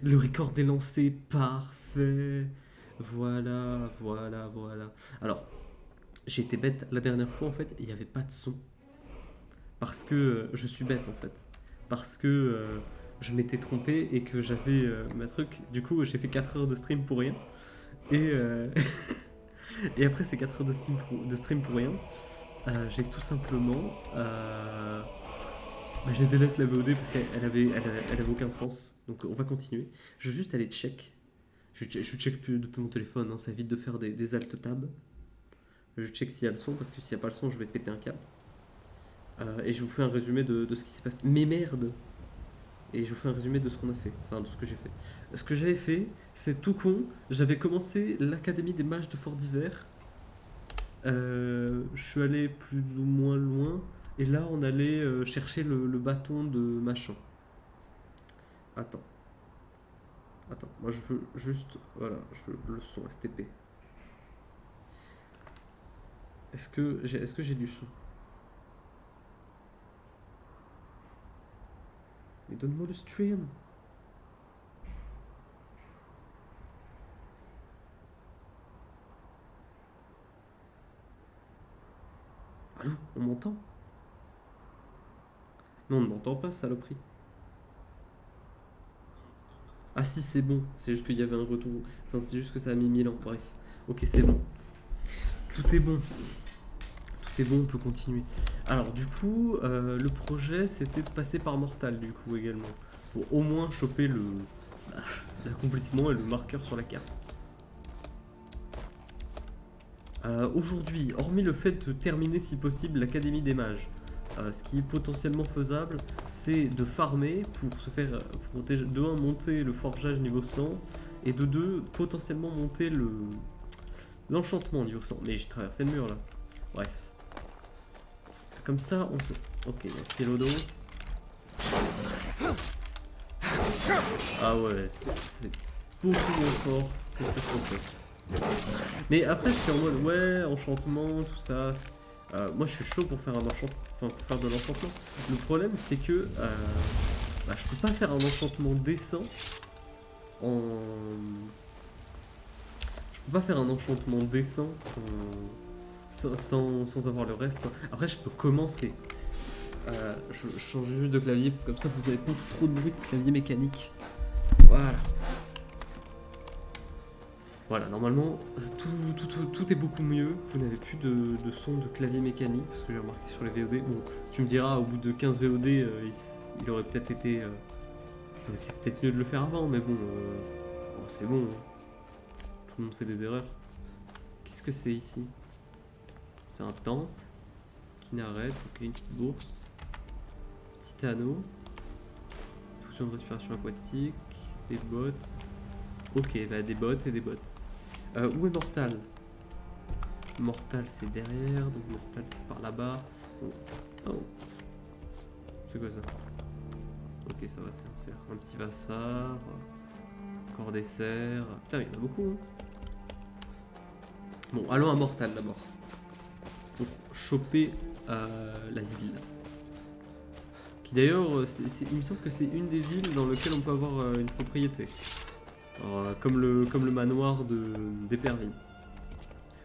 Le record est lancé, parfait. Voilà, voilà, voilà. Alors, j'ai été bête la dernière fois en fait, il n'y avait pas de son. Parce que je suis bête en fait. Parce que je m'étais trompé et que j'avais ma truc. Du coup, j'ai fait 4 heures de stream pour rien. Et, et après ces 4 heures de stream pour rien, j'ai tout simplement. Bah, j'ai délaissé la VOD parce qu'elle avait aucun sens. Donc on va continuer. Je vais juste aller check. Je check plus depuis mon téléphone, hein, ça évite de faire des alt tab. Je check s'il y a le son parce que s'il n'y a pas le son, je vais péter un câble. Et je vous fais un résumé de ce qui s'est passé. Mais merde. Et je vous fais un résumé de ce qu'on a fait. Enfin, de ce que j'ai fait. Ce que j'avais fait, c'est tout con. J'avais commencé l'académie des mages de Fort d'Hiver. Je suis allé plus ou moins loin. Et là, on allait chercher le bâton de machin. Attends. Attends, moi je veux juste. Voilà, le son STP. Est-ce que j'ai du son? Mais donne-moi le stream. Allô, on m'entend? Non, on ne m'entend pas, saloperie. Ah si, c'est bon. C'est juste qu'il y avait un retour. Enfin, c'est juste que ça a mis 1000 ans. Bref. Ok, c'est bon. Tout est bon. Tout est bon, on peut continuer. Alors, du coup, le projet, c'était de passer par Mortal, du coup, également. Pour au moins choper l'accomplissement et le marqueur sur la carte. Aujourd'hui, hormis le fait de terminer si possible l'Académie des Mages, ce qui est potentiellement faisable, c'est de farmer pour se faire, pour de 1 monter le forgeage niveau 100 et de 2 potentiellement monter l'enchantement niveau 100. Mais j'ai traversé le mur là. Bref. Comme ça, on se. Ok, il y a un Skelodo. Ah ouais, c'est beaucoup moins fort que ce que je pensais. Mais après, je suis en mode, ouais, enchantement, tout ça. Moi, je suis chaud pour faire un enchantement. Enfin, pour faire de l'enchantement. Le problème, c'est que bah, je peux pas faire un enchantement décent en. Je peux pas faire un enchantement décent sans avoir le reste, quoi. Après, je peux commencer. Je change juste de clavier, comme ça, vous avez pas trop de bruit de clavier mécanique. Voilà. Voilà, normalement, tout est beaucoup mieux. Vous n'avez plus de son de clavier mécanique, parce que j'ai remarqué sur les VOD. Bon, tu me diras, au bout de 15 VOD, il aurait peut-être été. Ça aurait été peut-être mieux de le faire avant, mais bon, bon, c'est bon, hein. Tout le monde fait des erreurs. Qu'est-ce que c'est ici? C'est un temple qui n'arrête, ok, une petite bourse. Petit anneau. Potion de respiration aquatique, des bottes. Ok, bah des bottes et des bottes. Où est Mortal? Mortal c'est derrière, donc Mortal c'est par là-bas. Oh. Oh. C'est quoi ça? Ok, ça va, c'est un cerf. Un petit vassar. Corps des cerfs. Putain, il y en a beaucoup, hein. Bon, allons à Mortal d'abord. Pour choper la ville. Qui d'ailleurs, il me semble que c'est une des villes dans lesquelles on peut avoir une propriété. Alors, comme le manoir d'Éperville.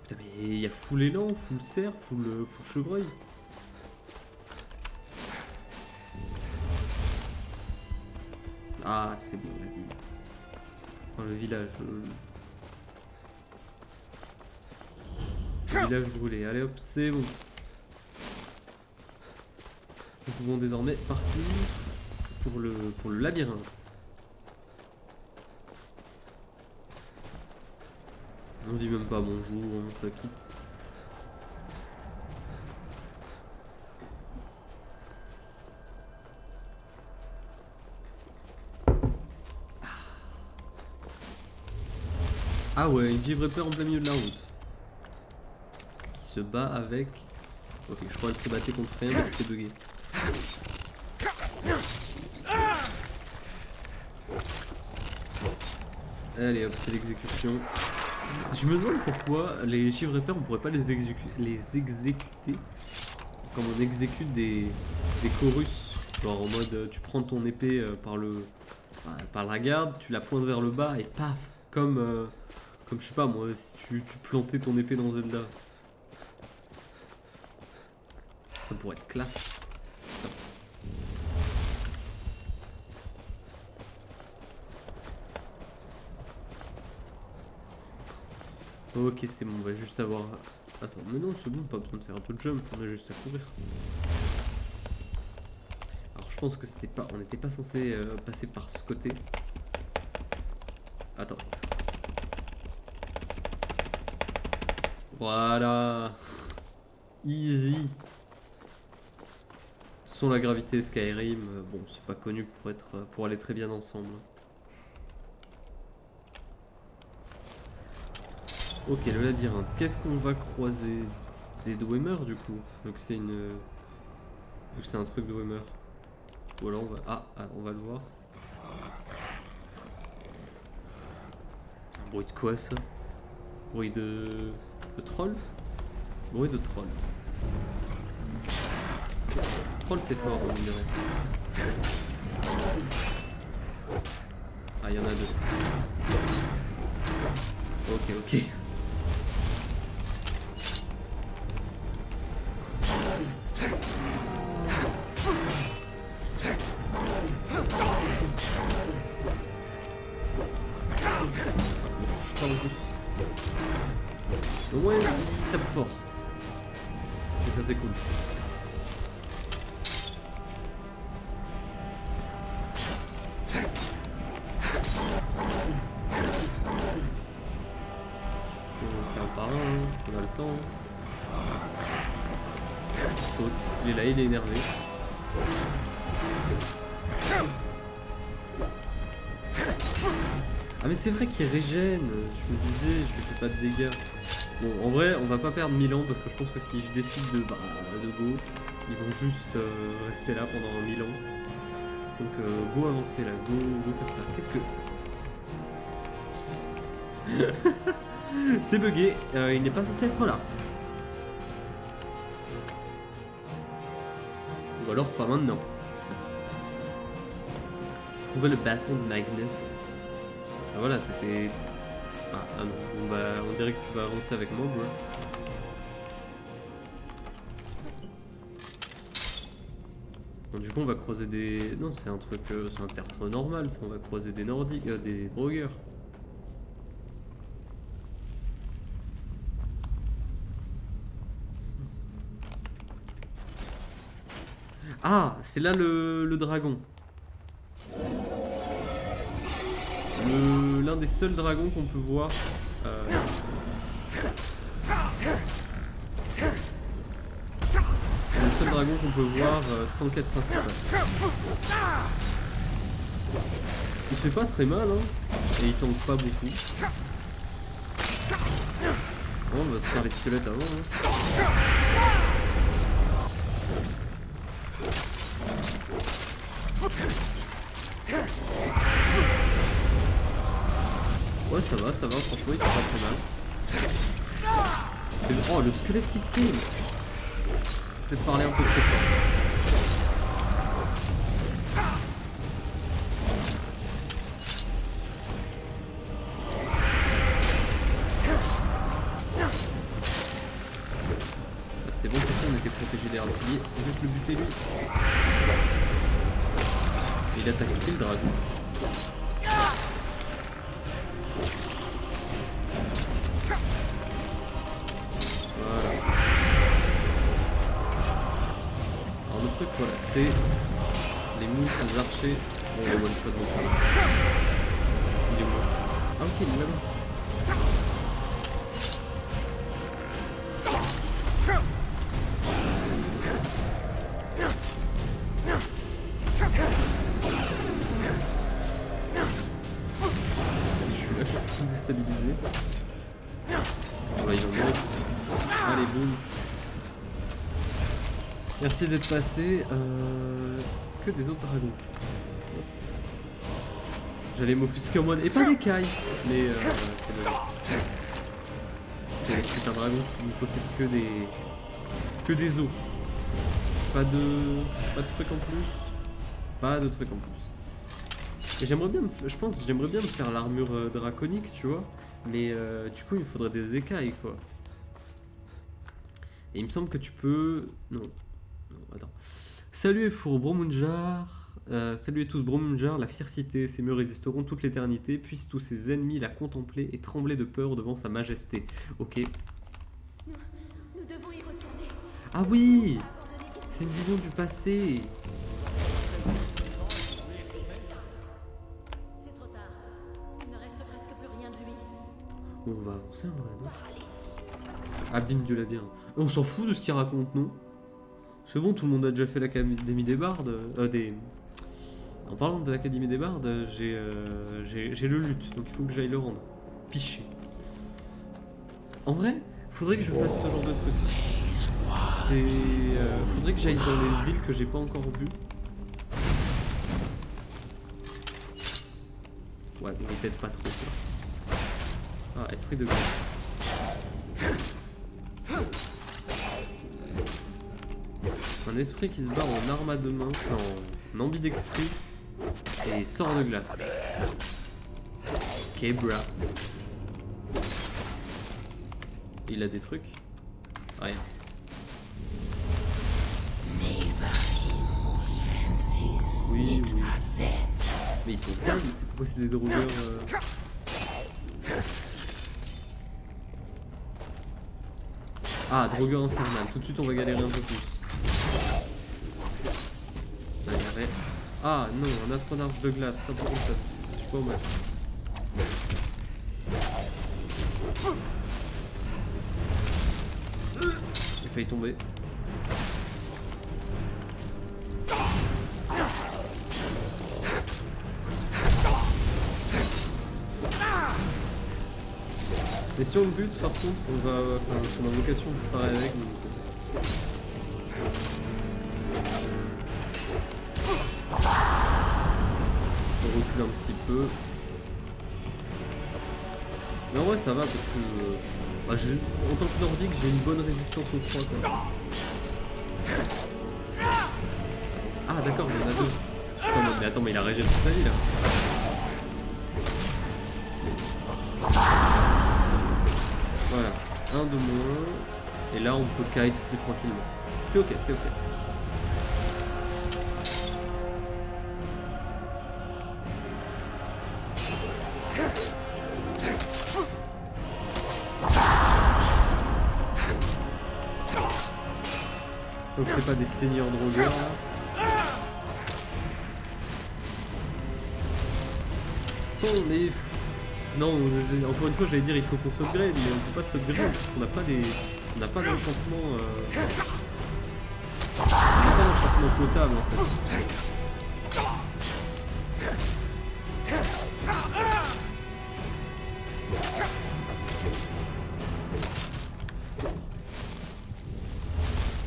Putain, mais il y a full élan, full cerf, full chevreuil. Ah, c'est bon, la ville. Enfin, le village. Le village brûlé. Allez hop, c'est bon. Nous pouvons désormais partir pour le labyrinthe. On dit même pas bonjour, on se quitte. Ah ouais, une Givreper en plein milieu de la route. Qui se bat avec. Ok, je crois qu'elle se battait contre rien, mais c'était bugué. Allez hop, c'est l'exécution. Je me demande pourquoi les Givreper on pourrait pas les exécuter comme on exécute des chorus. Genre en mode tu prends ton épée par le par la garde, tu la pointes vers le bas et paf, comme je sais pas moi, si tu plantais ton épée dans Zelda. Ça pourrait être classe. Ok, c'est bon, on va juste avoir... Attends, mais non, c'est bon, pas besoin de faire un peu de jump, on a juste à courir. Alors je pense que c'était pas... On n'était pas censé passer par ce côté. Attends. Voilà. Easy. De toute façon, la gravité Skyrim, bon, c'est pas connu pour aller très bien ensemble. Ok, le labyrinthe. Qu'est-ce qu'on va croiser? Des Dwemer du coup. Donc c'est une... Vu que c'est un truc de Dwemer. Ou alors on va... Ah, on va le voir. Un bruit de quoi ça? Bruit de troll? Bruit de troll. Troll c'est fort, on dirait. Ah, il y en a deux. Ok. Au moins il tape fort. Et ça c'est cool. On va faire un par un, on a le temps. Il saute, il est là, il est énervé. Ah mais c'est vrai qu'il régène, je me disais, je lui fais pas de dégâts. Bon, en vrai, on va pas perdre 1000 ans parce que je pense que si je décide de go, ils vont juste rester là pendant 1000 ans. Donc go avancer là, go faire ça. Qu'est-ce que... C'est bugué, il n'est pas censé être là. Ou alors pas maintenant. Trouver le bâton de Magnus. Ah voilà, t'étais... Ah non, bon, bah, on dirait que tu vas avancer avec moi, bro. Bon, du coup, on va croiser des... Non, c'est un truc... c'est un tertre normal, ça. On va croiser des nordiques, des drogueurs. Ah, c'est là le dragon. L'un des seuls dragons qu'on peut voir. Le seul dragon qu'on peut voir sans quête principale. Il se fait pas très mal, hein, et il tank pas beaucoup. Bon, on va se faire les squelettes avant. Hein. Ouais, ça va, franchement, il fait pas très mal. Oh, le squelette qui scale. Peut-être parler un peu trop fort. C'est bon, c'est ça, on était protégé derrière le pilier. Faut juste le buter lui. Et il attaque qui le dragon? Voilà, c'est les mousses, les archers. Bon, le one shot donc ça va. Il est mort. Ah ok, il est là-bas. Je suis là, je suis full déstabilisé. Voilà, il en est. Allez, boum. Merci d'être passé. Que des autres dragons. J'allais m'offusquer en mode. Et pas des cailles. Mais c'est un dragon qui ne possède que des os. Pas de trucs en plus. Pas de trucs en plus. Et j'aimerais bien, je pense, que j'aimerais bien me faire l'armure draconique, tu vois. Mais du coup, il me faudrait des écailles, quoi. Et il me semble que tu peux... Non, attends. Saluez pour Bromunjar. Saluez tous Bromunjar, la fiercité. Ces murs résisteront toute l'éternité. Puissent tous ses ennemis la contempler et trembler de peur devant sa majesté. Ok. Nous devons y retourner. Ah oui, c'est une vision du passé. C'est trop tard. Il ne reste presque plus rien de lui. Bon, on va avancer en vrai, non? Abîme du labyrinthe. On s'en fout de ce qu'il raconte, non? C'est bon, tout le monde a déjà fait l'Académie des Bardes. En parlant de l'Académie des Bardes, j'ai le luth, donc il faut que j'aille le rendre. Piché. En vrai, faudrait que je fasse ce genre de truc. Faudrait que j'aille dans les villes que j'ai pas encore vues. Ouais, mais peut-être pas trop ça. Ah, esprit de glace. Un esprit qui se bat en arme à deux mains, enfin, en ambidextrie et sort de glace. Ok, bra. Il a des trucs? Rien. Oui, oui. Mais ils sont fans, c'est pourquoi c'est des drogueurs. Ah, drogueur infernal. Tout de suite, on va galérer un peu plus. Là, il y avait... Ah non, un affreux arbre de glace. Ça, par contre, ça, je sais pas où mettre. J'ai failli tomber. Et si on le bute, par contre, on va, enfin, son invocation disparaît avec. Donc... on recule un petit peu. Mais en vrai, ça va parce que, bah, en tant que nordique, j'ai une bonne résistance au froid, quoi. Ah d'accord, il y en a deux. Parce que je suis en mode, mais attends, mais il a régénéré toute sa vie là. Voilà, un de moins. Et là, on peut kite plus tranquillement. C'est ok, c'est ok. Donc c'est pas des seigneurs drogueurs là. Mais... Non, encore une fois j'allais dire il faut qu'on s'upgrade, mais on peut pas s'upgrade parce qu'on n'a pas des... On n'a pas d'enchantement... On n'a pas d'enchantement potable en fait.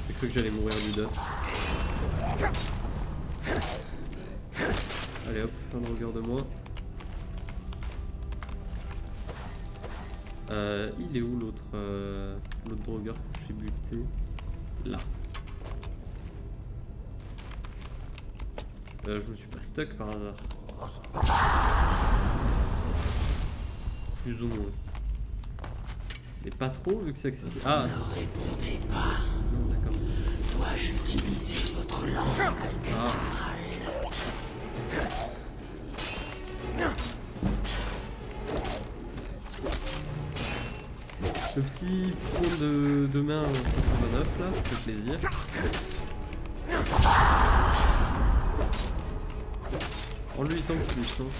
J'ai cru que j'allais mourir du dot. Allez hop, un drogueur de moins. Il est où l'autre drogueur que j'ai buté? Là. Je me suis pas stuck par hasard. Plus ou moins. Mais pas trop vu que c'est accessible. Ah! Ne répondez pas. Non, d'accord. Dois-je utiliser votre langue Ah. Le petit point de main 89 là, ça fait plaisir. En lui tant que plus. Hein.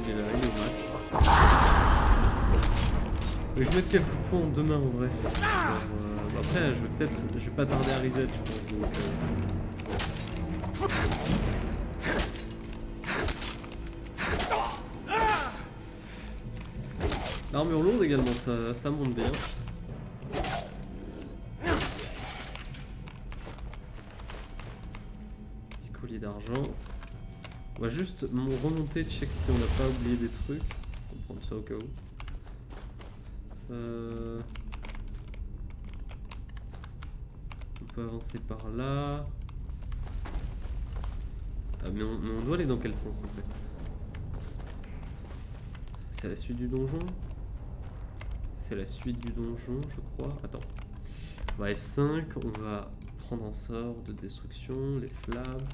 Il est là, il est au max. Je vais mettre quelques points en deux mains en vrai. Après, je vais pas tarder à reset, je pense. Donc, l'armure lourde également, ça monte bien. Petit collier d'argent. On va juste remonter, check si on n'a pas oublié des trucs. On va prendre ça au cas où. On peut avancer par là. Ah, mais on doit aller dans quel sens en fait? C'est la suite du donjon? C'est la suite du donjon, je crois. Attends. On va F5, on va prendre un sort de destruction, les flammes.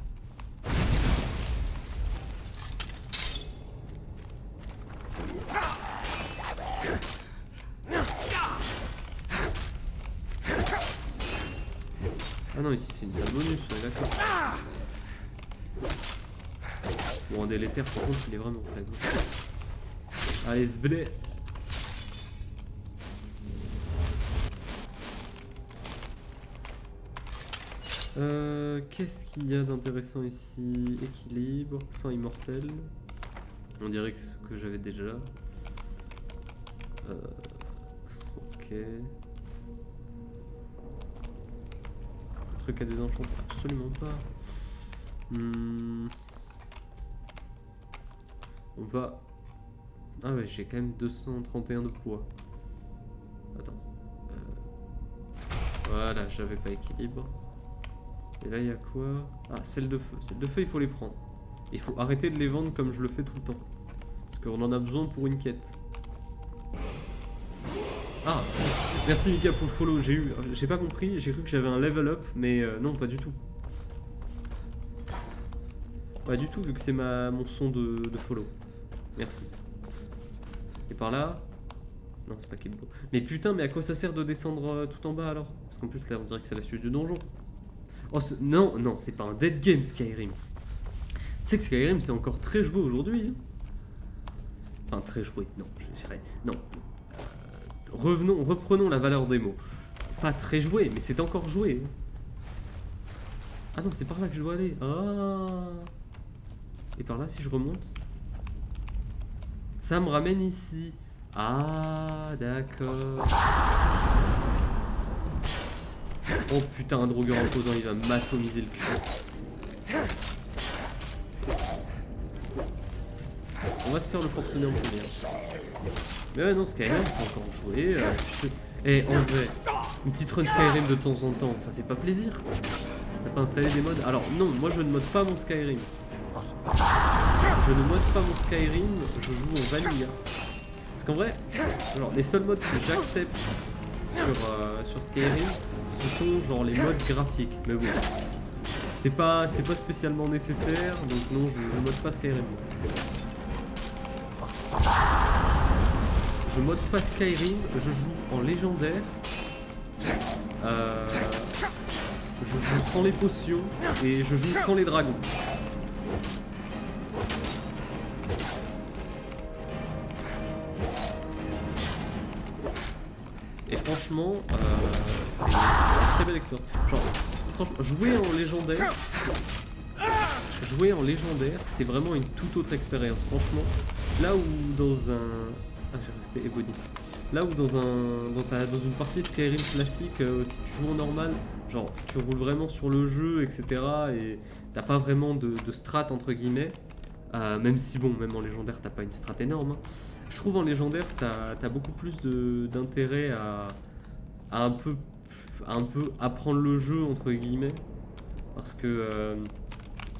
Ah non, ici c'est une salle bonus, on est d'accord. Bon, un délétère par contre il est vraiment faible. Allez, zblé. Qu'est-ce qu'il y a d'intéressant ici? Équilibre, sang immortel. On dirait que ce que j'avais déjà. Ok. Truc à désenchanter? Absolument pas. On va... Ah ouais, j'ai quand même 231 de poids. Attends. Voilà, j'avais pas équilibre. Et là, il y a quoi? Ah, celle de feu. Celle de feu, il faut les prendre. Il faut arrêter de les vendre comme je le fais tout le temps. Parce qu'on en a besoin pour une quête. Ah, merci Mika pour le follow. J'ai pas compris, j'ai cru que j'avais un level up, mais non, pas du tout. Pas du tout, vu que c'est mon son de follow. Merci. Et par là... Non, c'est pas Keblo. Mais putain, mais à quoi ça sert de descendre tout en bas alors? Parce qu'en plus, là, on dirait que c'est la suite du donjon. Oh, non, non, c'est pas un dead game Skyrim. Tu sais que Skyrim, c'est encore très joué aujourd'hui. Hein. Enfin, très joué, non, je dirais... Non. Reprenons la valeur des mots. Pas très joué, mais c'est encore joué. Ah non, c'est par là que je dois aller. Ah. Et par là, si je remonte, ça me ramène ici. Ah, d'accord. Oh putain, un drogueur imposant, il va m'atomiser le cul. On va se faire le forcener en premier. Mais ouais, non, Skyrim, c'est encore joué. Tu sais... Eh, en vrai, une petite run Skyrim de temps en temps, ça fait pas plaisir? T'as pas installé des mods? Alors, non, moi je ne mode pas mon Skyrim. Je ne mode pas mon Skyrim, je joue en vanilla. Parce qu'en vrai, genre, les seuls modes que j'accepte sur Skyrim, ce sont genre les modes graphiques. Mais bon, c'est pas spécialement nécessaire, donc non, je mode pas Skyrim. Je mode pas Skyrim, je joue en légendaire. Je joue sans les potions et je joue sans les dragons. Et franchement, c'est une très belle expérience. Genre, franchement, jouer en légendaire, c'est vraiment une toute autre expérience. Franchement, là où dans un... Ah, j'ai resté Ebonis. Là où dans une partie Skyrim classique, si tu joues en normal, genre tu roules vraiment sur le jeu, etc. Et t'as pas vraiment de strat entre guillemets. Même si bon, même en légendaire, t'as pas une strat énorme. Hein. Je trouve en légendaire, t'as beaucoup plus d'intérêt à un peu apprendre le jeu entre guillemets. Parce que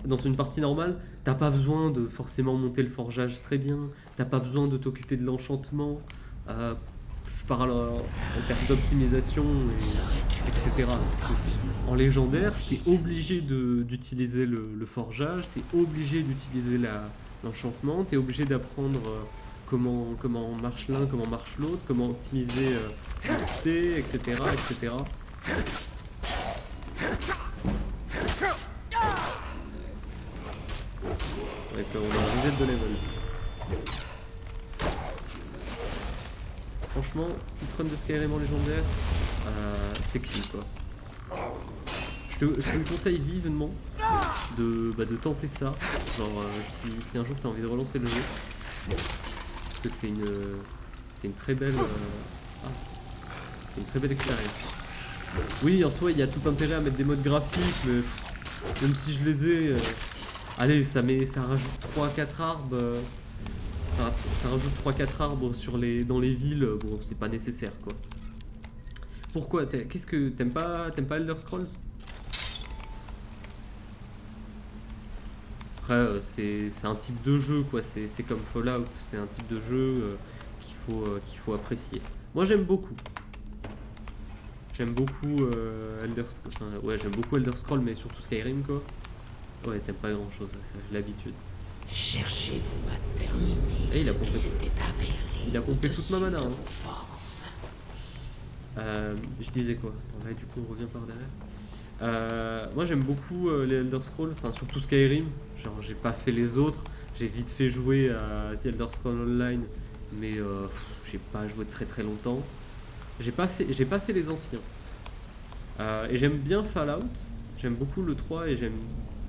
dans une partie normale, t'as pas besoin de forcément monter le forgeage très bien, t'as pas besoin de t'occuper de l'enchantement, je parle en termes d'optimisation, etc. Parce que en légendaire, t'es obligé d'utiliser le forgeage, t'es obligé d'utiliser l'enchantement, t'es obligé d'apprendre comment marche l'un, comment marche l'autre, comment optimiser l'XP, etc., etc. D'accord, on a un reset de level. Franchement, petite run de Skyrim en légendaire, c'est clean quoi. Je te le conseille vivement de tenter ça. Genre, si un jour tu as envie de relancer le jeu. Parce que c'est une très belle... c'est une très belle expérience. Oui, en soi, il y a tout intérêt à mettre des modes graphiques, mais même si je les ai... Allez, ça rajoute 3-4 arbres. Ça rajoute 3-4 arbres dans les villes. Bon, c'est pas nécessaire quoi. Pourquoi? Qu'est-ce que t'aimes pas Elder Scrolls? Après, c'est un type de jeu quoi. C'est comme Fallout. C'est un type de jeu qu'il faut apprécier. Moi, j'aime beaucoup. J'aime beaucoup j'aime beaucoup Elder Scrolls, mais surtout Skyrim quoi. Ouais, t'aimes pas grand chose, j'ai l'habitude. Cherchez-vous à terminer Et il a ce qui compris. s'était avéré Il a compris toute ma au-dessus mana. de Hein. vos forces. Je disais quoi? Attends, là, du coup, on revient par derrière. Moi, j'aime beaucoup les Elder Scrolls, enfin surtout Skyrim. Genre, j'ai pas fait les autres. J'ai vite fait jouer à The Elder Scrolls Online, mais j'ai pas joué très très longtemps. J'ai pas fait les anciens. Et j'aime bien Fallout. J'aime beaucoup le 3 et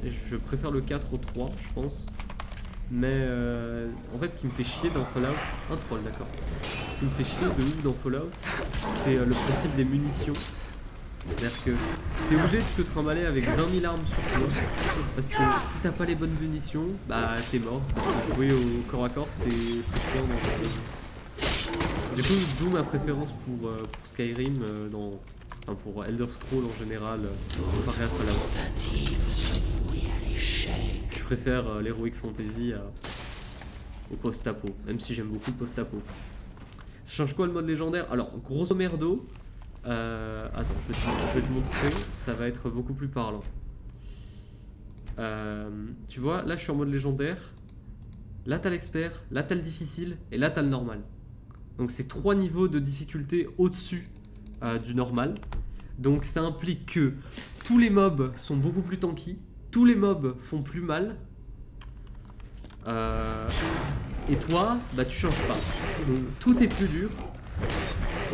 je préfère le 4 au 3, je pense. Mais en fait, ce qui me fait chier dans Fallout... Un troll, d'accord. Ce qui me fait chier de ouf dans Fallout, c'est le principe des munitions. C'est-à-dire que t'es obligé de te trimballer avec 20 000 armes sur toi. Parce que si t'as pas les bonnes munitions, bah t'es mort. Parce que jouer au corps à corps, c'est chiant dans le jeu. Du coup, d'où ma préférence pour Skyrim enfin pour Elder Scrolls en général, comparé à Fallout. Je préfère l'Heroic Fantasy au post-apo, même si j'aime beaucoup le post-apo. Ça change quoi le mode légendaire? Alors, grosso merdo, attends, je vais te montrer, ça va être beaucoup plus parlant. Tu vois, là je suis en mode légendaire, là t'as l'expert, là t'as le difficile, et là t'as le normal. Donc c'est 3 niveaux de difficulté au-dessus du normal. Donc ça implique que tous les mobs sont beaucoup plus tanky, tous les mobs font plus mal, et toi, bah tu changes pas. Donc tout est plus dur,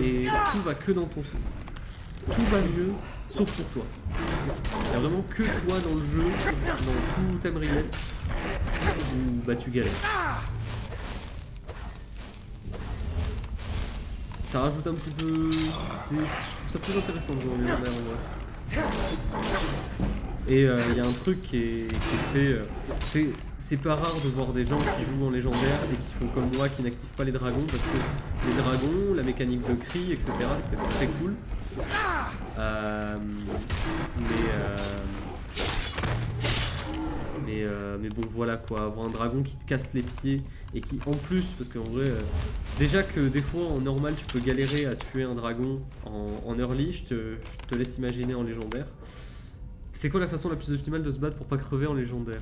et tout va que dans ton sens. Tout va mieux, sauf pour toi. Il n'y a vraiment que toi dans le jeu, dans tout Tamriel, où bah tu galères. Ça rajoute un petit peu... Je trouve ça plus intéressant de jouer en légendaire en vrai. Et il y a un truc qui est fait... c'est pas rare de voir des gens qui jouent en légendaire et qui font comme moi, qui n'activent pas les dragons, parce que les dragons, la mécanique de cri, etc. c'est très cool. Mais bon voilà quoi, avoir un dragon qui te casse les pieds et qui en plus, parce qu'en vrai, déjà que des fois en normal tu peux galérer à tuer un dragon en early, je te laisse imaginer en légendaire. C'est quoi la façon la plus optimale de se battre pour pas crever en légendaire?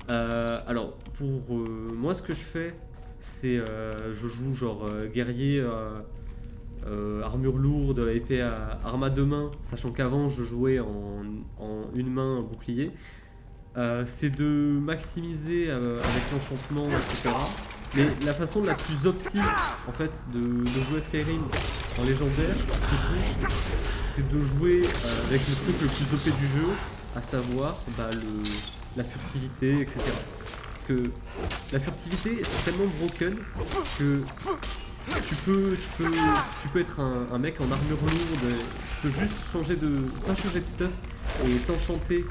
Alors pour moi ce que je fais, c'est je joue genre guerrier, armure lourde, épée à arme à 2 mains, sachant qu'avant je jouais en une main bouclier. C'est de maximiser avec l'enchantement, etc. Mais la façon la plus optique en fait de jouer à Skyrim en légendaire, c'est de jouer avec le truc le plus OP du jeu, à savoir bah, la furtivité, etc. Parce que la furtivité c'est tellement broken que tu peux être un mec en armure lourde, tu peux juste pas changer de stuff et t'enchanter.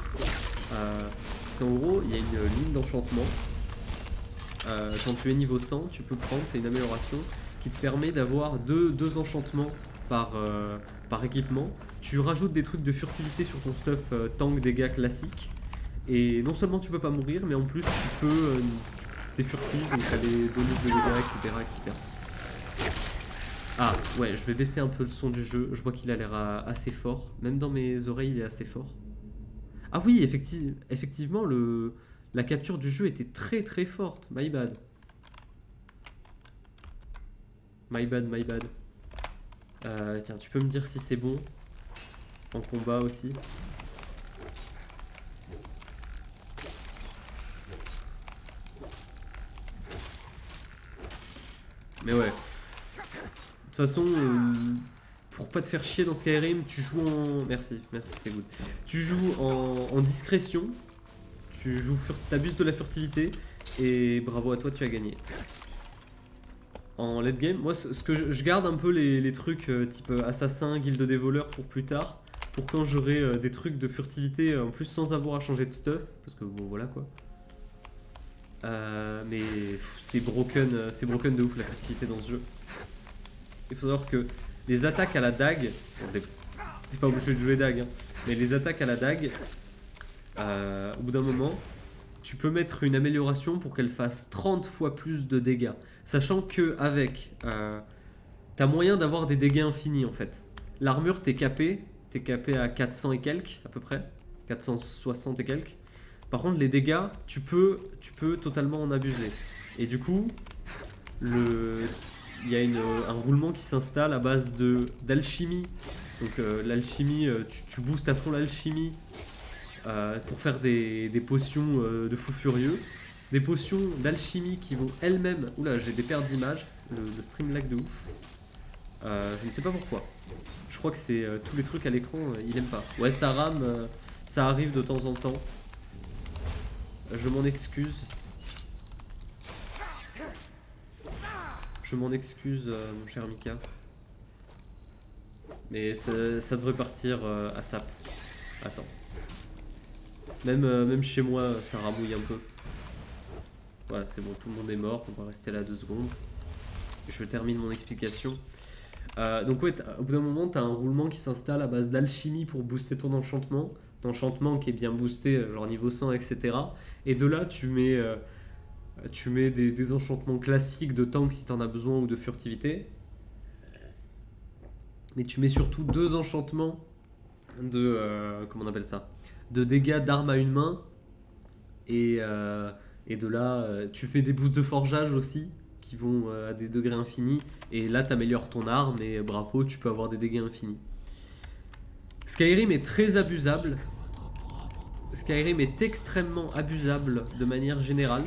Parce qu'en gros, il y a une ligne d'enchantement. Quand tu es niveau 100, tu peux prendre, c'est une amélioration qui te permet d'avoir deux enchantements par équipement. Tu rajoutes des trucs de furtivité sur ton stuff tank dégâts classique. Et non seulement tu peux pas mourir, mais en plus t'es furtif, donc t'as des bonus de dégâts, etc., etc. Ah ouais, je vais baisser un peu le son du jeu. Je vois qu'il a l'air assez fort. Même dans mes oreilles, il est assez fort. Ah oui, effectivement, la capture du jeu était très très forte. My bad. My bad. Tiens, tu peux me dire si c'est bon en combat aussi. Mais ouais. De toute façon, pour pas te faire chier dans Skyrim, tu joues en... Merci, c'est good. Tu joues en discrétion, t'abuses de la furtivité, et bravo à toi, tu as gagné. En late game, moi ce que je garde un peu les trucs type assassin, guilde des voleurs pour plus tard, pour quand j'aurai des trucs de furtivité en plus sans avoir à changer de stuff, parce que bon voilà quoi. Mais c'est broken de ouf la créativité dans ce jeu. Il faut savoir que les attaques à la dague, bon, t'es pas obligé de jouer dague, hein, mais les attaques à la dague, au bout d'un moment, tu peux mettre une amélioration pour qu'elle fasse 30 fois plus de dégâts. Sachant que avec, t'as moyen d'avoir des dégâts infinis en fait. L'armure, t'es capé à 400 et quelques à peu près, 460 et quelques. Par contre, les dégâts, tu peux totalement en abuser. Et du coup, il y a un roulement qui s'installe à base d'alchimie. Donc l'alchimie, tu boostes à fond l'alchimie pour faire des potions de fou furieux. Des potions d'alchimie qui vont elles-mêmes... Oula, j'ai des pertes d'images. Le stream lag de ouf. Je ne sais pas pourquoi. Je crois que c'est tous les trucs à l'écran, il aime pas. Ouais, ça rame, ça arrive de temps en temps. Je m'en excuse. Je m'en excuse, mon cher Mika. Mais ça devrait partir à sap. Attends. Même chez moi, ça ramouille un peu. Voilà, c'est bon, tout le monde est mort. On va rester là 2 secondes. Je termine mon explication. Donc ouais, au bout d'un moment, tu as un roulement qui s'installe à base d'alchimie pour booster ton enchantement. D'enchantement qui est bien boosté, genre niveau 100, etc. Et de là, tu mets des enchantements classiques de tank si tu en as besoin ou de furtivité. Mais tu mets surtout 2 enchantements de... comment on appelle ça, de dégâts d'armes à une main. Et de là, tu fais des boosts de forgeage aussi qui vont à des degrés infinis. Et là, tu améliores ton arme et bravo, tu peux avoir des dégâts infinis. Skyrim est très abusable. Skyrim est extrêmement abusable de manière générale.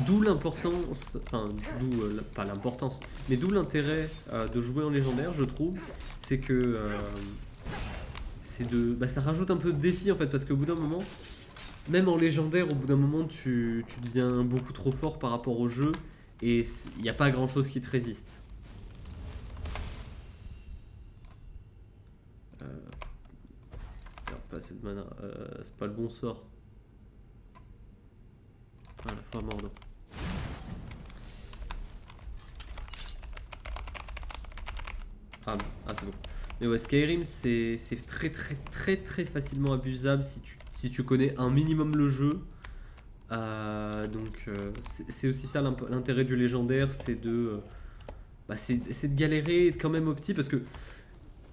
D'où l'importance, enfin, pas l'importance, mais d'où l'intérêt de jouer en légendaire, je trouve. C'est que ça rajoute un peu de défi en fait, parce qu'au bout d'un moment, même en légendaire, au bout d'un moment, tu deviens beaucoup trop fort par rapport au jeu et il n'y a pas grand chose qui te résiste. Pas assez de mana, c'est pas le bon sort. Ah, la foi mordant. Ah c'est bon. Mais ouais, Skyrim c'est très facilement abusable si tu connais un minimum le jeu. Donc c'est aussi ça l'intérêt du légendaire, c'est de galérer et de quand même opti parce que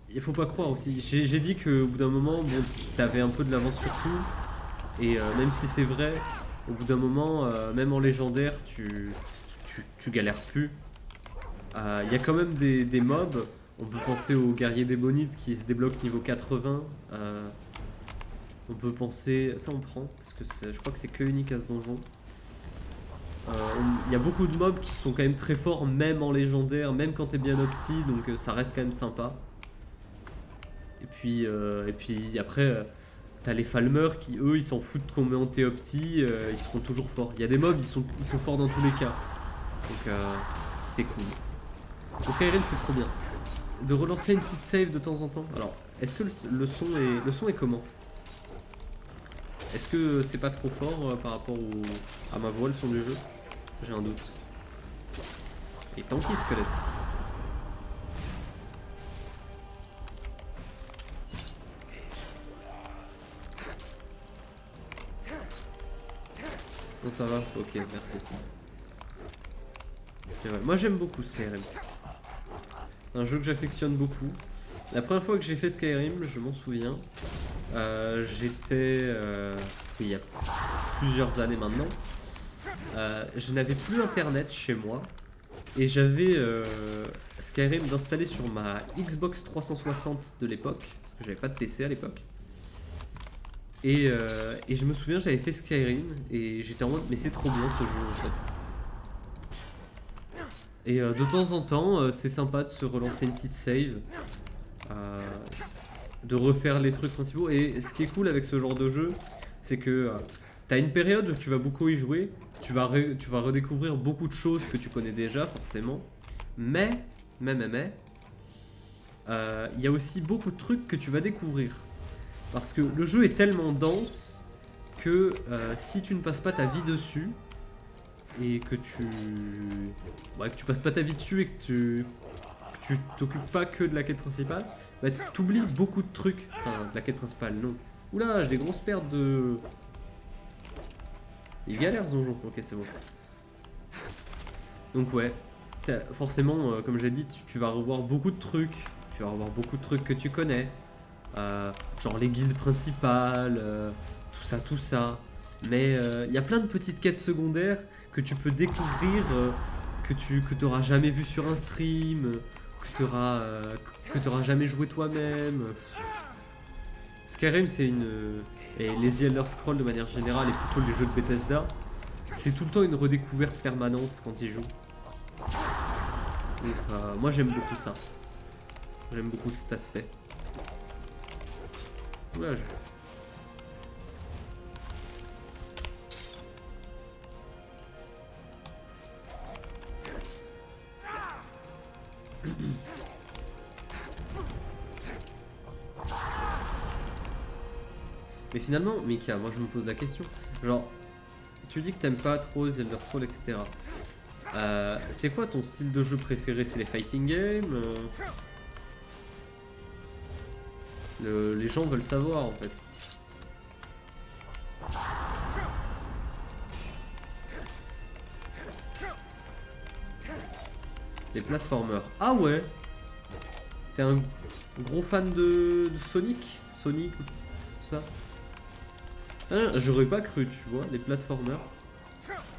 il faut pas croire aussi. J'ai dit qu'au bout d'un moment, bon, t'avais un peu de l'avance sur tout. Et même si c'est vrai, au bout d'un moment, même en légendaire, tu galères plus. Il y a quand même des mobs. On peut penser aux guerriers des bonites qui se débloquent niveau 80. On peut penser... Ça on prend, parce que je crois que c'est que unique à ce donjon. Il y a beaucoup de mobs qui sont quand même très forts, même en légendaire, même quand t'es bien opti, donc ça reste quand même sympa. Et puis après, t'as les Falmers qui, eux, ils s'en foutent qu'on met en T-Opti, ils seront toujours forts. Il y a des mobs, ils sont forts dans tous les cas. Donc c'est cool. Le Skyrim, c'est trop bien. De relancer une petite save de temps en temps. Alors, est-ce que le son est comment? Est-ce que c'est pas trop fort par rapport à ma voix, le son du jeu? J'ai un doute. Et tant pis, squelette. Non, ça va? Ok, merci. Ouais, moi j'aime beaucoup Skyrim. Un jeu que j'affectionne beaucoup. La première fois que j'ai fait Skyrim, je m'en souviens. C'était il y a plusieurs années maintenant. Je n'avais plus internet chez moi. Et j'avais Skyrim d'installer sur ma Xbox 360 de l'époque. Parce que j'avais pas de PC à l'époque. Et je me souviens, j'avais fait Skyrim et j'étais en mode, mais c'est trop bien ce jeu en fait. Et de temps en temps, c'est sympa de se relancer une petite save, de refaire les trucs principaux. Et ce qui est cool avec ce genre de jeu, c'est que t'as une période où tu vas beaucoup y jouer, tu vas redécouvrir beaucoup de choses que tu connais déjà forcément. Mais, il y a aussi beaucoup de trucs que tu vas découvrir. Parce que le jeu est tellement dense que si tu ne passes pas ta vie dessus et que tu passes pas ta vie dessus et que tu t'occupes pas que de la quête principale, bah t'oublies beaucoup de trucs. Enfin, de la quête principale, non. Oula, j'ai des grosses pertes de... Il galère ce donjon. Ok, c'est bon. Donc ouais, forcément, comme j'ai dit, tu vas revoir beaucoup de trucs. Tu vas revoir beaucoup de trucs que tu connais. Genre les guildes principales, tout ça. Mais il y a plein de petites quêtes secondaires que tu peux découvrir, que t'auras jamais vu sur un stream, que t'auras jamais joué toi-même. Skyrim, c'est une... Et les Elder Scrolls de manière générale, et plutôt les jeux de Bethesda, c'est tout le temps une redécouverte permanente quand ils jouent. Donc moi j'aime beaucoup ça. J'aime beaucoup cet aspect. Oula, Mais finalement, Mika, moi je me pose la question. Genre, tu dis que t'aimes pas trop les Elder Scrolls, etc. C'est quoi ton style de jeu préféré? C'est les fighting games Les gens veulent savoir en fait. Les platformers. Ah ouais. T'es un gros fan de Sonic? Sonic, tout ça? Ah, j'aurais pas cru, tu vois, les platformers.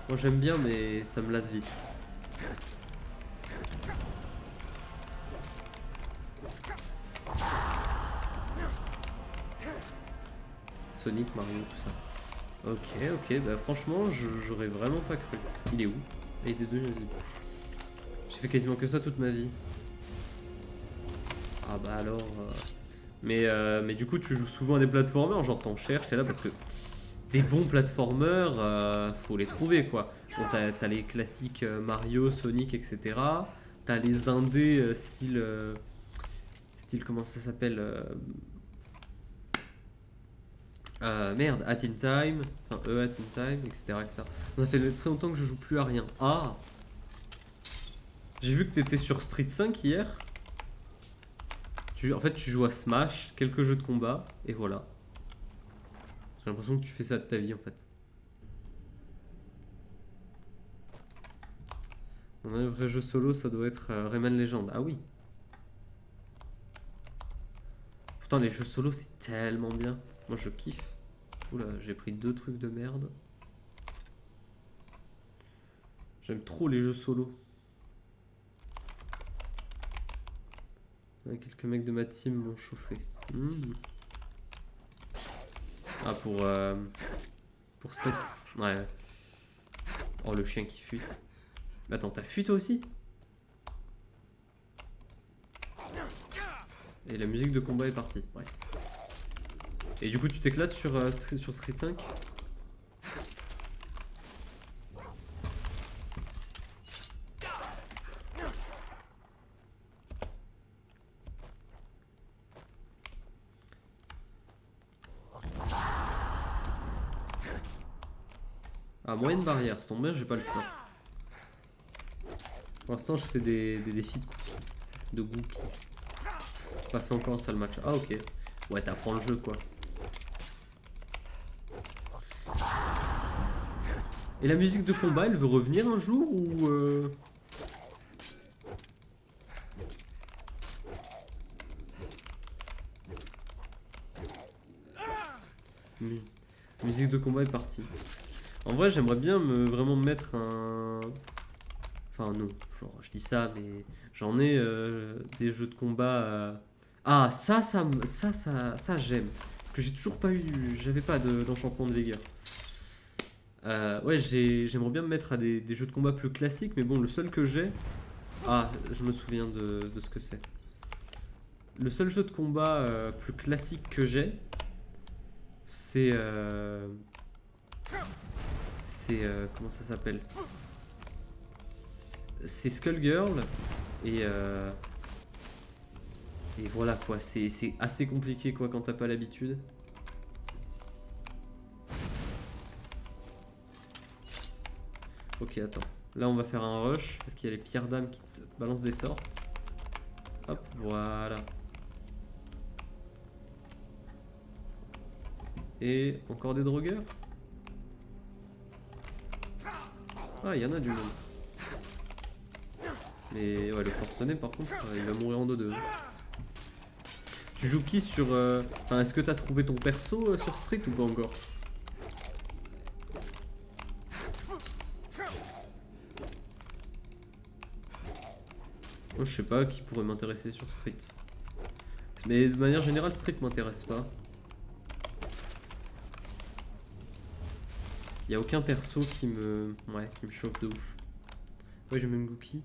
Moi j'aime bien, mais ça me lasse vite. Sonic, Mario, tout ça. Ok, bah franchement, j'aurais vraiment pas cru. Il est où? Il est devenu invisible. J'ai fait quasiment que ça toute ma vie. Ah bah alors... Mais du coup, tu joues souvent à des platformers, genre t'en cherches, t'es là parce que... Des bons platformers, faut les trouver quoi. Bon, t'as les classiques Mario, Sonic, etc. T'as les indés style comment ça s'appelle merde, Hat in Time, enfin Hat in Time, etc., etc. Ça fait très longtemps que je joue plus à rien. Ah, j'ai vu que t'étais sur Street 5 hier. En fait, tu joues à Smash, quelques jeux de combat, et voilà. J'ai l'impression que tu fais ça de ta vie en fait. Mon vrai jeu solo, ça doit être Rayman Legend. Ah oui. Pourtant, les jeux solo, c'est tellement bien. Moi, je kiffe. Oula, j'ai pris 2 trucs de merde. J'aime trop les jeux solo. Quelques mecs de ma team m'ont chauffé. Ah, pour cette... Ouais. Oh, le chien qui fuit. Mais attends, t'as fui toi aussi? Et la musique de combat est partie. Bref. Et du coup, tu t'éclates sur Street 5? Ah, moyenne barrière, ça tombe bien, j'ai pas le sort. Pour l'instant, je fais des défis de Gookie. Pas fait encore un seul match. Ah, ok. Ouais, t'apprends le jeu, quoi. Et la musique de combat, elle veut revenir un jour ou... Musique de combat est partie. En vrai, j'aimerais bien vraiment me mettre un... Enfin, non, genre, je dis ça, mais j'en ai des jeux de combat... Ah, ça j'aime. Parce que j'ai toujours pas eu... J'avais pas d'enchantement de vigueur. Ouais, j'aimerais bien me mettre à des jeux de combat plus classiques, mais bon, le seul que j'ai... Ah, je me souviens de ce que c'est. Le seul jeu de combat plus classique que j'ai, c'est... comment ça s'appelle? C'est Skullgirl et voilà quoi, c'est assez compliqué quoi quand t'as pas l'habitude. Ok, attends. Là, on va faire un rush parce qu'il y a les pierres d'âme qui te balancent des sorts. Hop, voilà. Et encore des drogueurs. Ah, il y en a du monde. Mais ouais, le forcené, par contre, il va mourir en deux. Tu joues qui sur... Enfin, est-ce que t'as trouvé ton perso sur Street ou pas encore? Moi, je sais pas qui pourrait m'intéresser sur Street. Mais de manière générale, Street m'intéresse pas. Y a aucun perso qui me chauffe de ouf. Ouais, j'ai même Gookie.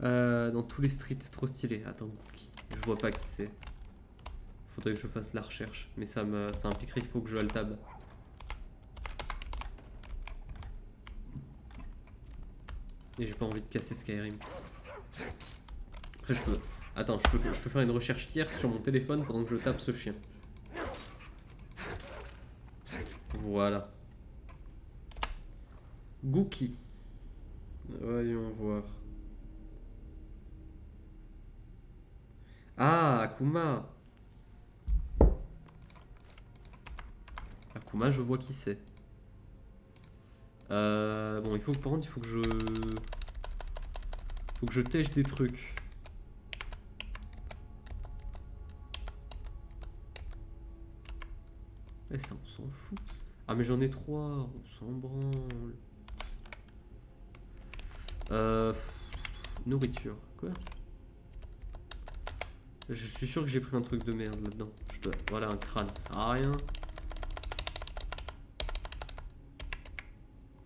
Dans tous les streets, trop stylé. Attends, Gookie. Je vois pas qui c'est. Faudrait que je fasse la recherche. Mais ça impliquerait qu'il faut que je alt-tab. Et j'ai pas envie de casser Skyrim. Après, je peux. Attends, je peux faire une recherche tierce sur mon téléphone pendant que je tape ce chien. Voilà. Gookie. Voyons voir. Ah, Akuma. Akuma, je vois qui c'est. Bon, il faut par contre, il faut que je tèche des trucs. Eh, ça, on s'en fout. Ah, mais j'en ai 3, on s'en branle. Nourriture, quoi? Je suis sûr que j'ai pris un truc de merde là-dedans. Voilà, un crâne, ça sert à rien.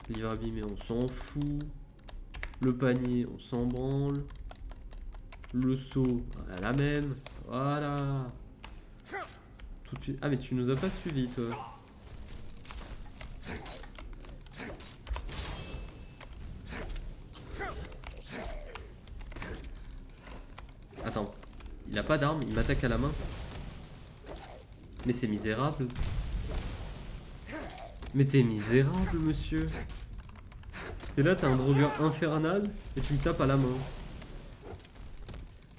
Livre abîmé, on s'en fout. Le panier, on s'en branle. Le seau, la même. Voilà. Tout de suite. Ah, mais tu nous as pas suivis, toi. Attends. Il a pas d'arme, il m'attaque à la main. Mais c'est misérable. Mais t'es misérable, monsieur. T'es là, t'as un drogueur infernal et tu me tapes à la main.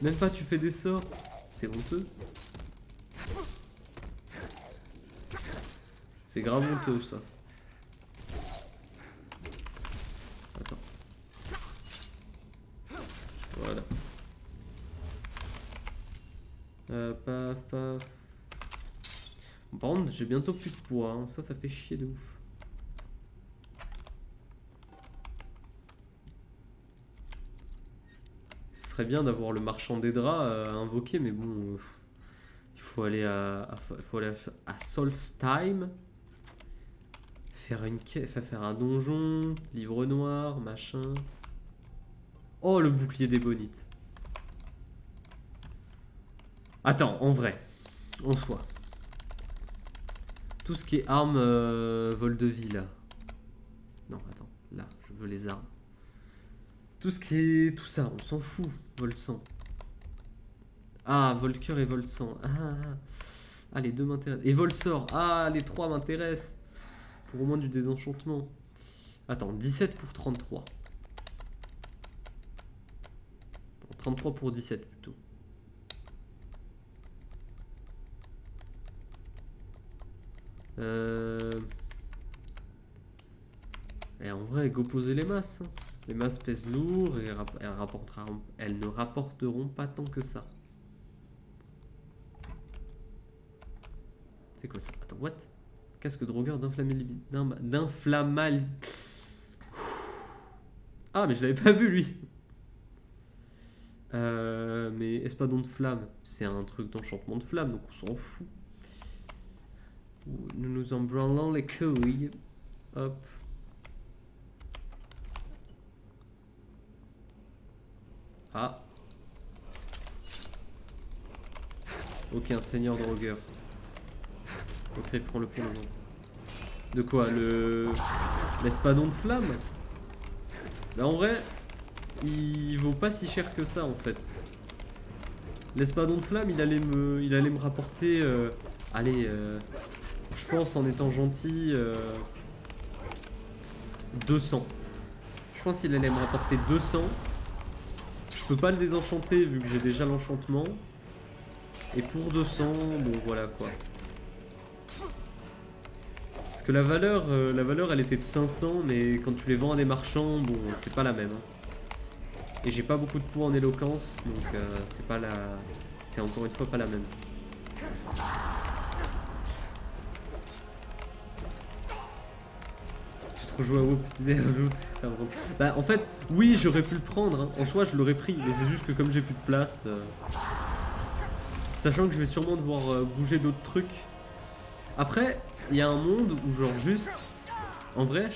Même pas tu fais des sorts. C'est honteux. C'est grave honteux, ça. Attends. Voilà. Paf, paf. Par contre, j'ai bientôt plus de poids. Hein. Ça fait chier de ouf. Ce serait bien d'avoir le marchand des draps à invoquer, mais bon, il faut aller à Solstheim, faire une quête, faire un donjon, livre noir, machin. Oh, le bouclier des bonites. Attends, en vrai, en soi. Tout ce qui est armes, vol de vie, là. Non, attends, là, je veux les armes. Tout ce qui est... Tout ça, on s'en fout. Vol sang. Ah, vol cœur et vol sang. Ah, les deux m'intéressent. Et vol sort. Ah, les trois m'intéressent. Pour au moins du désenchantement. Attends, 17 pour 33. 33 pour 17 plutôt. Et en vrai, go poser les masses. Hein. Les masses pèsent lourd et elles ne rapporteront pas tant que ça. C'est quoi ça? Attends, what? Casque drogueur d'inflammal. Ah, mais je l'avais pas vu lui. Mais espadon de flamme, c'est un truc d'enchantement de flamme, donc on s'en fout. Nous nous en branlons les couilles. Hop. Ah. Ok, un seigneur drogueur. Ok, prends-le pour le moment. De quoi? L'espadon de flamme? Bah, en vrai, il vaut pas si cher que ça en fait. L'espadon de flamme, il allait me rapporter. Allez, je pense en étant gentil. 200. Je pense qu'il allait me rapporter 200. Je peux pas le désenchanter vu que j'ai déjà l'enchantement. Et pour 200, bon voilà quoi. Parce que la valeur elle était de 500, mais quand tu les vends à des marchands, bon c'est pas la même. Hein. Et j'ai pas beaucoup de points en éloquence, donc c'est pas la... C'est encore une fois pas la même. Rejouer à WoW, petit loot. Bah en fait, oui j'aurais pu le prendre, hein. En soi je l'aurais pris, mais c'est juste que comme j'ai plus de place, sachant que je vais sûrement devoir bouger d'autres trucs. Après, il y a un monde où genre juste, en vrai,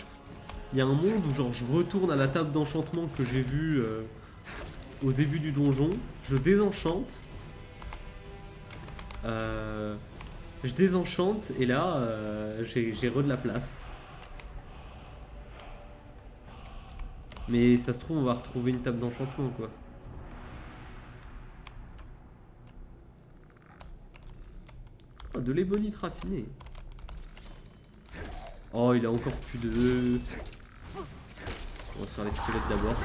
il y a un monde où genre je retourne à la table d'enchantement que j'ai vue au début du donjon, je désenchante, je désenchante et là j'ai re de la place. Mais ça se trouve, on va retrouver une table d'enchantement, quoi. Oh, de l'ébonite raffiné. Oh, il a encore plus de... On va faire les squelettes d'abord.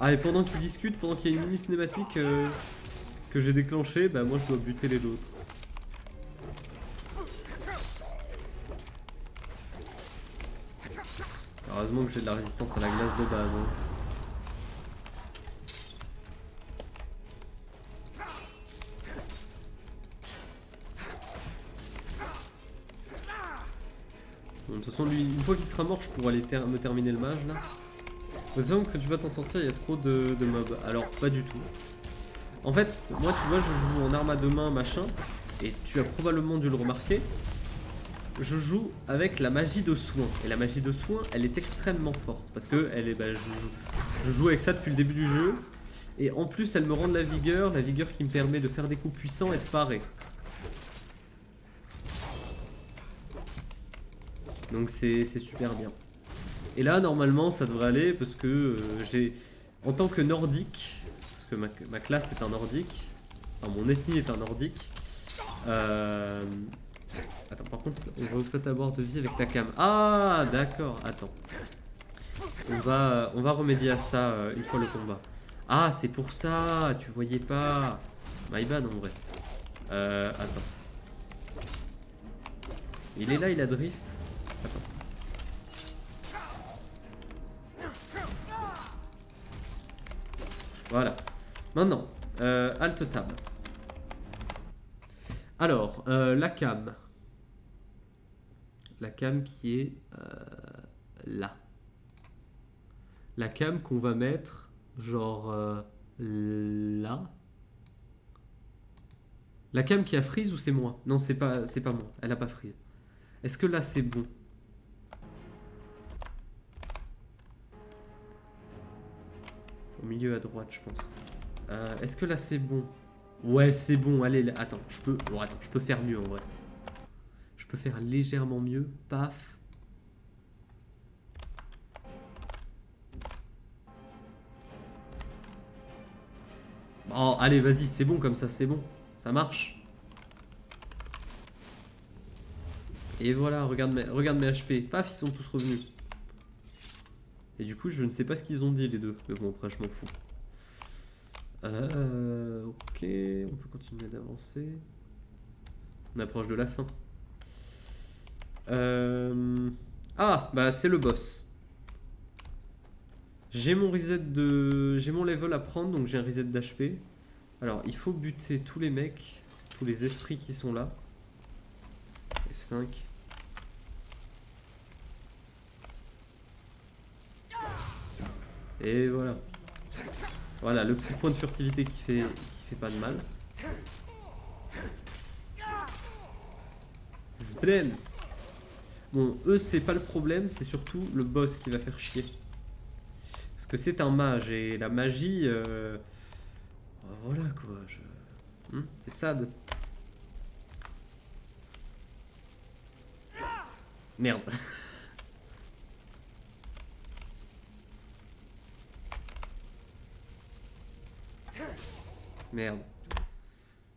Ah, et pendant qu'ils discutent, pendant qu'il y a une mini cinématique que j'ai déclenchée, bah moi je dois buter les autres. Heureusement que j'ai de la résistance à la glace de base. Hein. Bon, de toute façon, lui, une fois qu'il sera mort, je pourrai aller me terminer le mage là. De toute façon, que tu vas t'en sortir, il y a trop de mobs. Alors, pas du tout. En fait, moi, tu vois, je joue en arme à deux mains, machin. Et tu as probablement dû le remarquer. Je joue avec la magie de soin. Et la magie de soin, elle est extrêmement forte. Parce que elle est, bah, je joue avec ça depuis le début du jeu. Et en plus, elle me rend de la vigueur qui me permet de faire des coups puissants et de parer. Donc c'est super bien. Et là, normalement, ça devrait aller parce que j'ai... En tant que nordique, parce que ma classe est un nordique, enfin mon ethnie est un nordique, attends, par contre, on va peut-être avoir de vie avec ta cam. Ah, d'accord, attends. On va remédier à ça une fois le combat. Ah, c'est pour ça, tu voyais pas. My bad en vrai. Attends. Il est là, il a drift. Attends. Voilà. Maintenant, Alt Tab. Alors, la cam. La cam qui est là. La cam qu'on va mettre genre là. La cam qui a freeze ou c'est moi? Non, c'est pas moi. Elle a pas freeze. Est-ce que là c'est bon? Au milieu à droite, je pense. Est-ce que là c'est bon? Ouais, c'est bon. Allez, là, attends, je peux. Bon, attends, je peux faire mieux en vrai. Je peux faire légèrement mieux. Paf. Oh, allez, vas-y, c'est bon comme ça, c'est bon. Ça marche. Et voilà, regarde mes HP. Paf, ils sont tous revenus. Et du coup, je ne sais pas ce qu'ils ont dit les deux. Mais bon, après, je m'en fous. Ok, on peut continuer d'avancer. On approche de la fin. Ah, bah c'est le boss. J'ai mon reset de... J'ai mon level à prendre, donc j'ai un reset d'HP. Alors, il faut buter tous les mecs, tous les esprits qui sont là. F5. Et voilà. Voilà, le petit point de furtivité qui fait pas de mal. Zbren. Bon, eux, c'est pas le problème, c'est surtout le boss qui va faire chier. Parce que c'est un mage, et la magie... Voilà, quoi. C'est sad. Merde. Merde.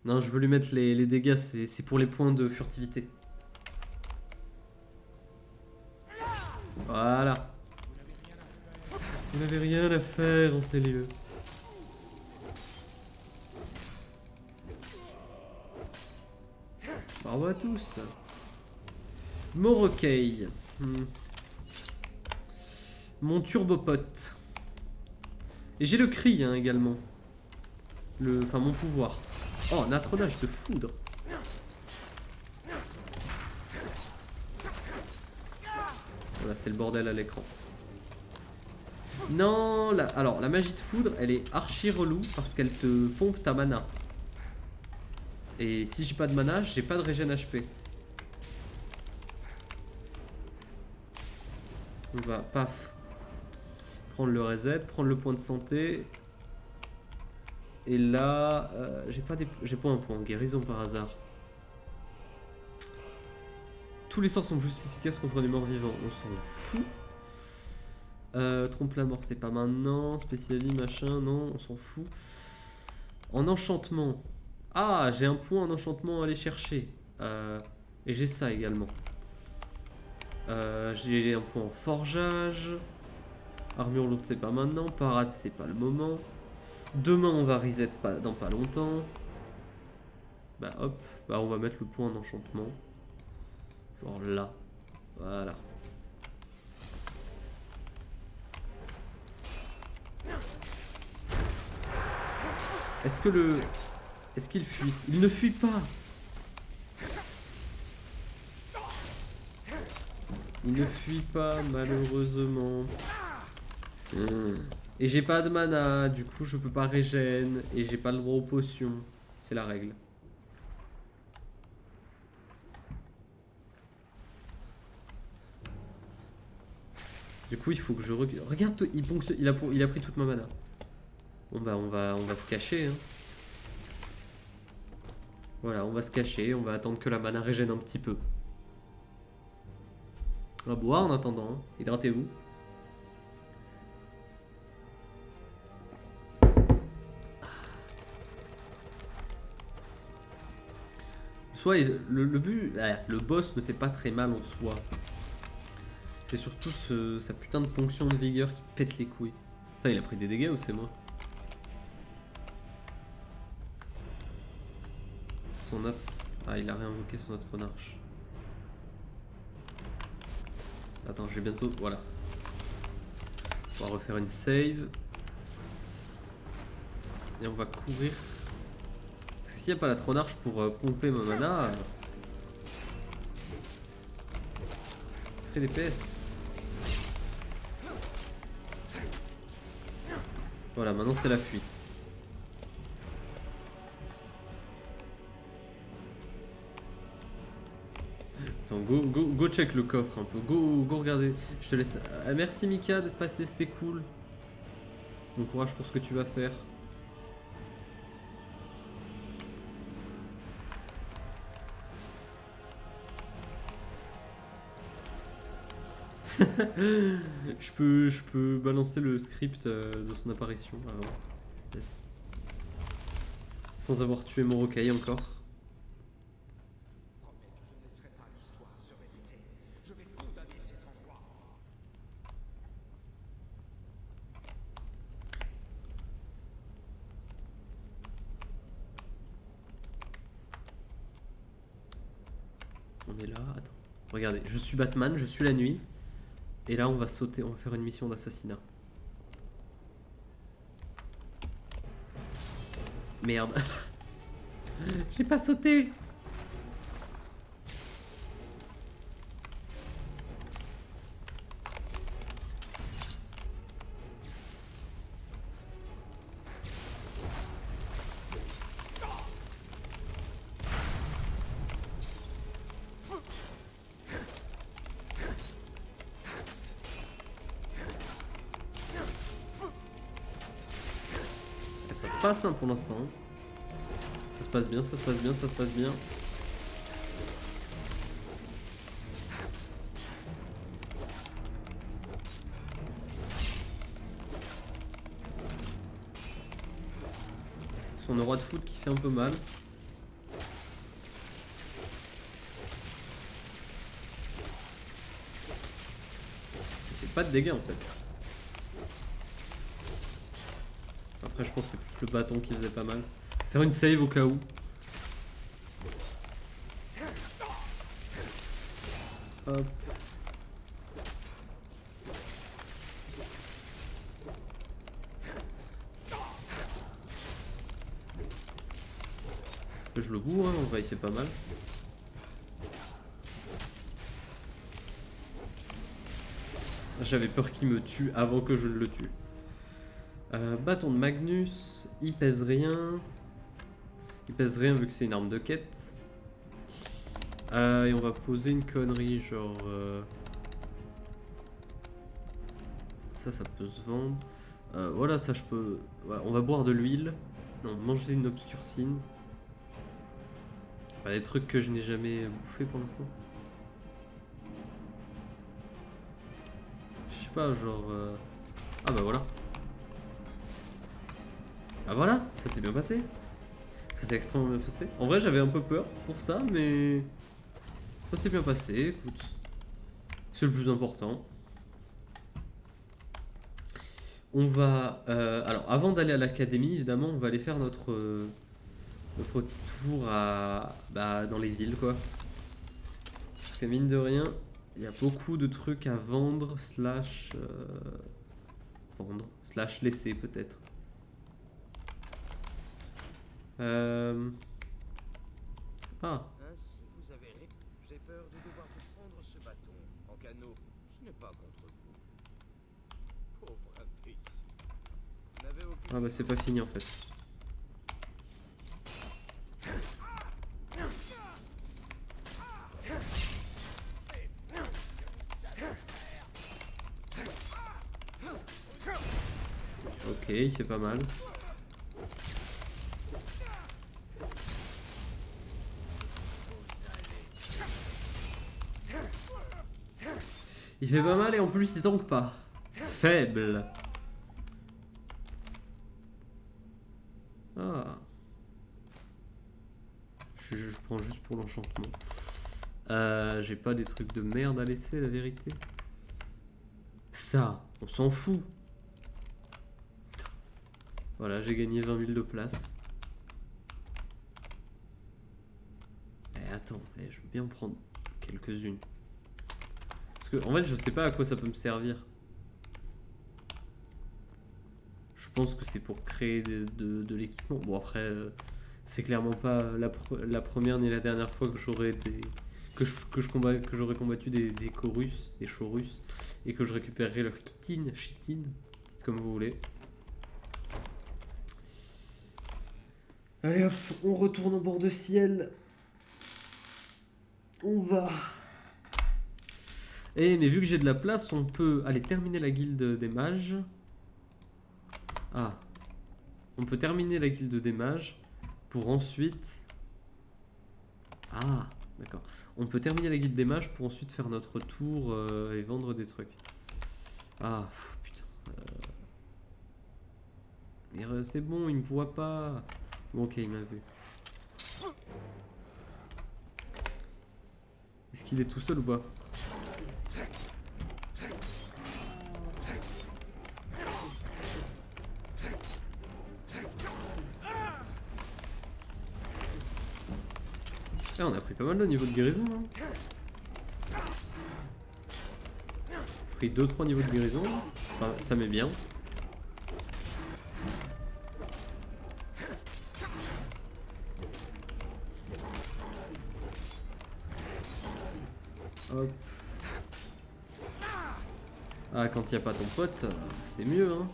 Non, je veux lui mettre les dégâts, c'est pour les points de furtivité. Voilà. Vous n'avez rien à faire en ces lieux. Bravo à tous. Morokeil. Mon turbopote. Et j'ai le cri hein, également. Enfin mon pouvoir. Oh, un atronage de foudre. Voilà, c'est le bordel à l'écran. Non, alors la magie de foudre, elle est archi relou parce qu'elle te pompe ta mana. Et si j'ai pas de mana, j'ai pas de régène HP. On va, paf, prendre le reset, prendre le point de santé. Et là, j'ai pas un point en guérison par hasard. Tous les sorts sont plus efficaces contre les morts vivants. On s'en fout. Trompe la mort, c'est pas maintenant. Spécialis, machin, non, on s'en fout. En enchantement. Ah, j'ai un point en enchantement à aller chercher. Et j'ai ça également. J'ai un point en forgeage. Armure lourde, c'est pas maintenant. Parade, c'est pas le moment. Demain, on va reset dans pas longtemps. Bah hop, bah on va mettre le point en enchantement. Genre là. Voilà. Est-ce qu'il fuit? Il ne fuit pas. Il ne fuit pas, malheureusement. Et j'ai pas de mana, du coup je peux pas régène. Et j'ai pas le droit aux potions. C'est la règle. Du coup il faut que je regarde. Regarde, il a pris toute ma mana. Bon bah on va se cacher hein. Voilà, on va se cacher, on va attendre que la mana régène un petit peu. On va boire en attendant, hein. Hydratez-vous. Soit le but, le boss ne fait pas très mal en soi. C'est surtout sa putain de ponction de vigueur qui pète les couilles. Putain, il a pris des dégâts ou c'est moi? Son autre... Ah, il a réinvoqué son autre renarche. Attends, j'ai bientôt... Voilà. On va refaire une save. Et on va courir. Parce que s'il n'y a pas la tronarche pour pomper ma mana... Frais DPS. Voilà, maintenant c'est la fuite. Attends, go check le coffre un peu. Go regarder. Je te laisse. Merci Mika d'être passé, c'était cool. Bon courage pour ce que tu vas faire. je peux balancer le script de son apparition. Ah, ouais. Yes. Sans avoir tué Morokai encore. On est là, attends. Regardez, je suis Batman, je suis la nuit. Et là on va sauter, on va faire une mission d'assassinat. Merde. J'ai pas sauté. Ça se passe hein, pour l'instant. Ça se passe bien, ça se passe bien, ça se passe bien. Son aura de foot qui fait un peu mal. pas de dégâts en fait. Après je pense que c'est plus le bâton qui faisait pas mal. Faire une save au cas où. Hop. Je le bourre, hein, en vrai il fait pas mal. J'avais peur qu'il me tue avant que je ne le tue. Bâton de Magnus, il pèse rien. Il pèse rien vu que c'est une arme de quête. Et on va poser une connerie genre... Ça peut se vendre. Voilà, ça je peux... Ouais, on va boire de l'huile. Non, manger une obscurcine. Des trucs que je n'ai jamais bouffé pour l'instant. Je sais pas, genre... Ah bah voilà. Ah voilà, ça s'est bien passé. Ça s'est extrêmement bien passé. En vrai, j'avais un peu peur pour ça, mais... Ça s'est bien passé, écoute. C'est le plus important. On va... alors, avant d'aller à l'académie, évidemment, on va aller faire notre petit tour à... dans les villes, quoi. Parce que mine de rien, il y a beaucoup de trucs à vendre, slash... vendre, slash laisser, peut-être. Ah. J'ai peur de devoir vous prendre ce bâton en canot. Ce n'est pas contre vous. Pauvre imbécile. Vous n'avez aucune... Ah bah c'est pas fini en fait. Ok, il fait pas mal. Il fait pas mal et en plus il tank pas. Faible. Ah. Je prends juste pour l'enchantement. J'ai pas des trucs de merde à laisser, la vérité. Ça, on s'en fout. Voilà, j'ai gagné 20 000 de place. Attends, je veux bien en prendre quelques-unes. Parce que, en fait, je sais pas à quoi ça peut me servir. Je pense que c'est pour créer de l'équipement. Bon, après, c'est clairement pas la première ni la dernière fois que j'aurais que j'aurais combattu des Chorus, des Chorus, et que je récupérerai leur chitine, dites comme vous voulez. Allez hop, on retourne au bord de ciel. On va. Mais vu que j'ai de la place, on peut aller terminer la guilde des mages. Ah. On peut terminer la guilde des mages pour ensuite... Ah, d'accord. On peut terminer la guilde des mages pour ensuite faire notre tour et vendre des trucs. Ah, putain. Mais c'est bon, il me voit pas. Bon, ok, il m'a vu. Est-ce qu'il est tout seul ou pas? Ah, on a pris pas mal de niveau de guérison. Hein. On a pris 2-3 niveaux de guérison. Enfin, ça met bien. Hop. Ah, quand il n'y a pas ton pote, c'est mieux, hein.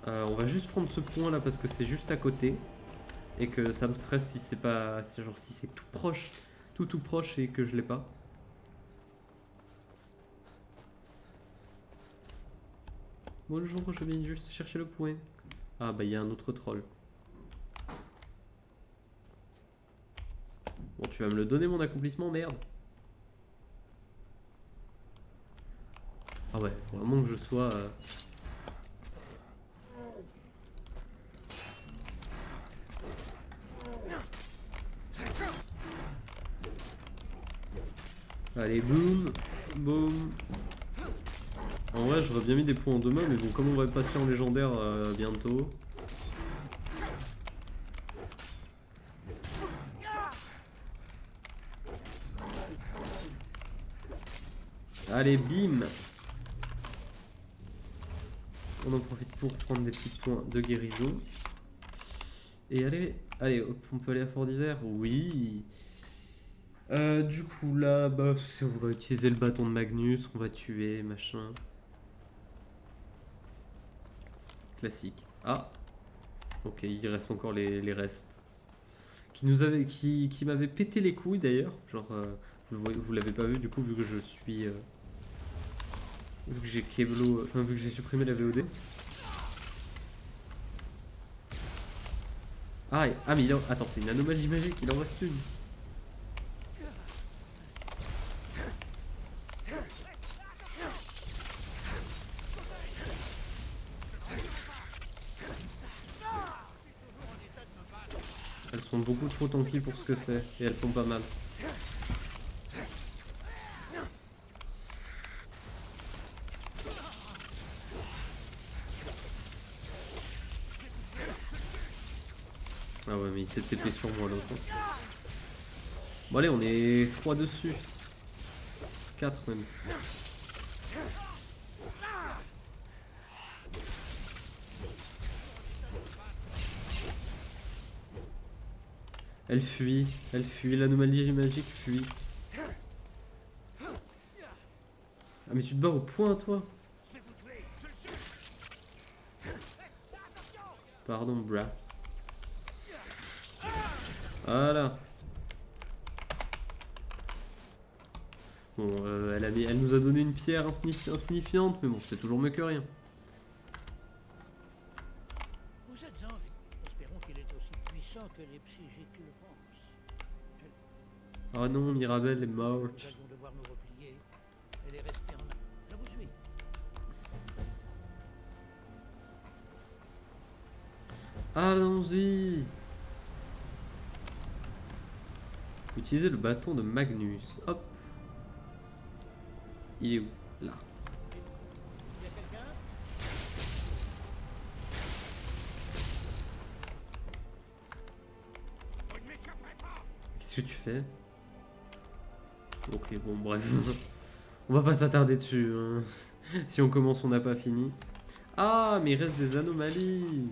On va juste prendre ce point là parce que c'est juste à côté. Et que ça me stresse si c'est pas... Genre si c'est tout proche, tout proche et que je l'ai pas. Bonjour, je viens juste chercher le point. Ah bah il y a un autre troll. Bon, tu vas me le donner mon accomplissement, merde. Ah ouais, faut vraiment que je sois... Allez, boum, boum. En vrai, j'aurais bien mis des points en 2 mains, mais bon, comme on va passer en légendaire bientôt. Allez, bim. On en profite pour prendre des petits points de guérison. Et allez, hop, on peut aller à Fort d'Hiver. Oui. Du coup, là, bah, on va utiliser le bâton de Magnus, on va tuer, machin. Classique. Ah. Ok, il reste encore les restes. Qui m'avait pété les couilles d'ailleurs. Genre, vous l'avez pas vu du coup, vu que je suis. Vu que j'ai Keblo. Enfin, vu que j'ai supprimé la VOD. Ah, mais attends, c'est une anomalie magique, il en reste une. Elles sont beaucoup trop tanky pour ce que c'est, et elles font pas mal. Ah ouais, mais il s'est TP sur moi l'autre. Bon allez, on est 3 dessus. 4 même. Elle fuit, l'anomalie magique fuit. Ah mais tu te bats au point toi. Pardon bra. Voilà. Bon, elle nous a donné une pierre insignifiante, mais bon, c'est toujours mieux que rien. Vous êtes en vie. Espérons qu'il est aussi puissant que les psychiques le pensent. Ah non, Mirabelle est Nous morte. allons devoir nous replier. Elle est restée en arme. Je vous suis. Allons-y. Utilisez le bâton de Magnus. Hop. Il est où? Là. Il y a quelqu'un? Qu'est-ce que tu fais? Ok, bon, bref. On va pas s'attarder dessus. Hein. Si on commence, on n'a pas fini. Ah, mais il reste des anomalies.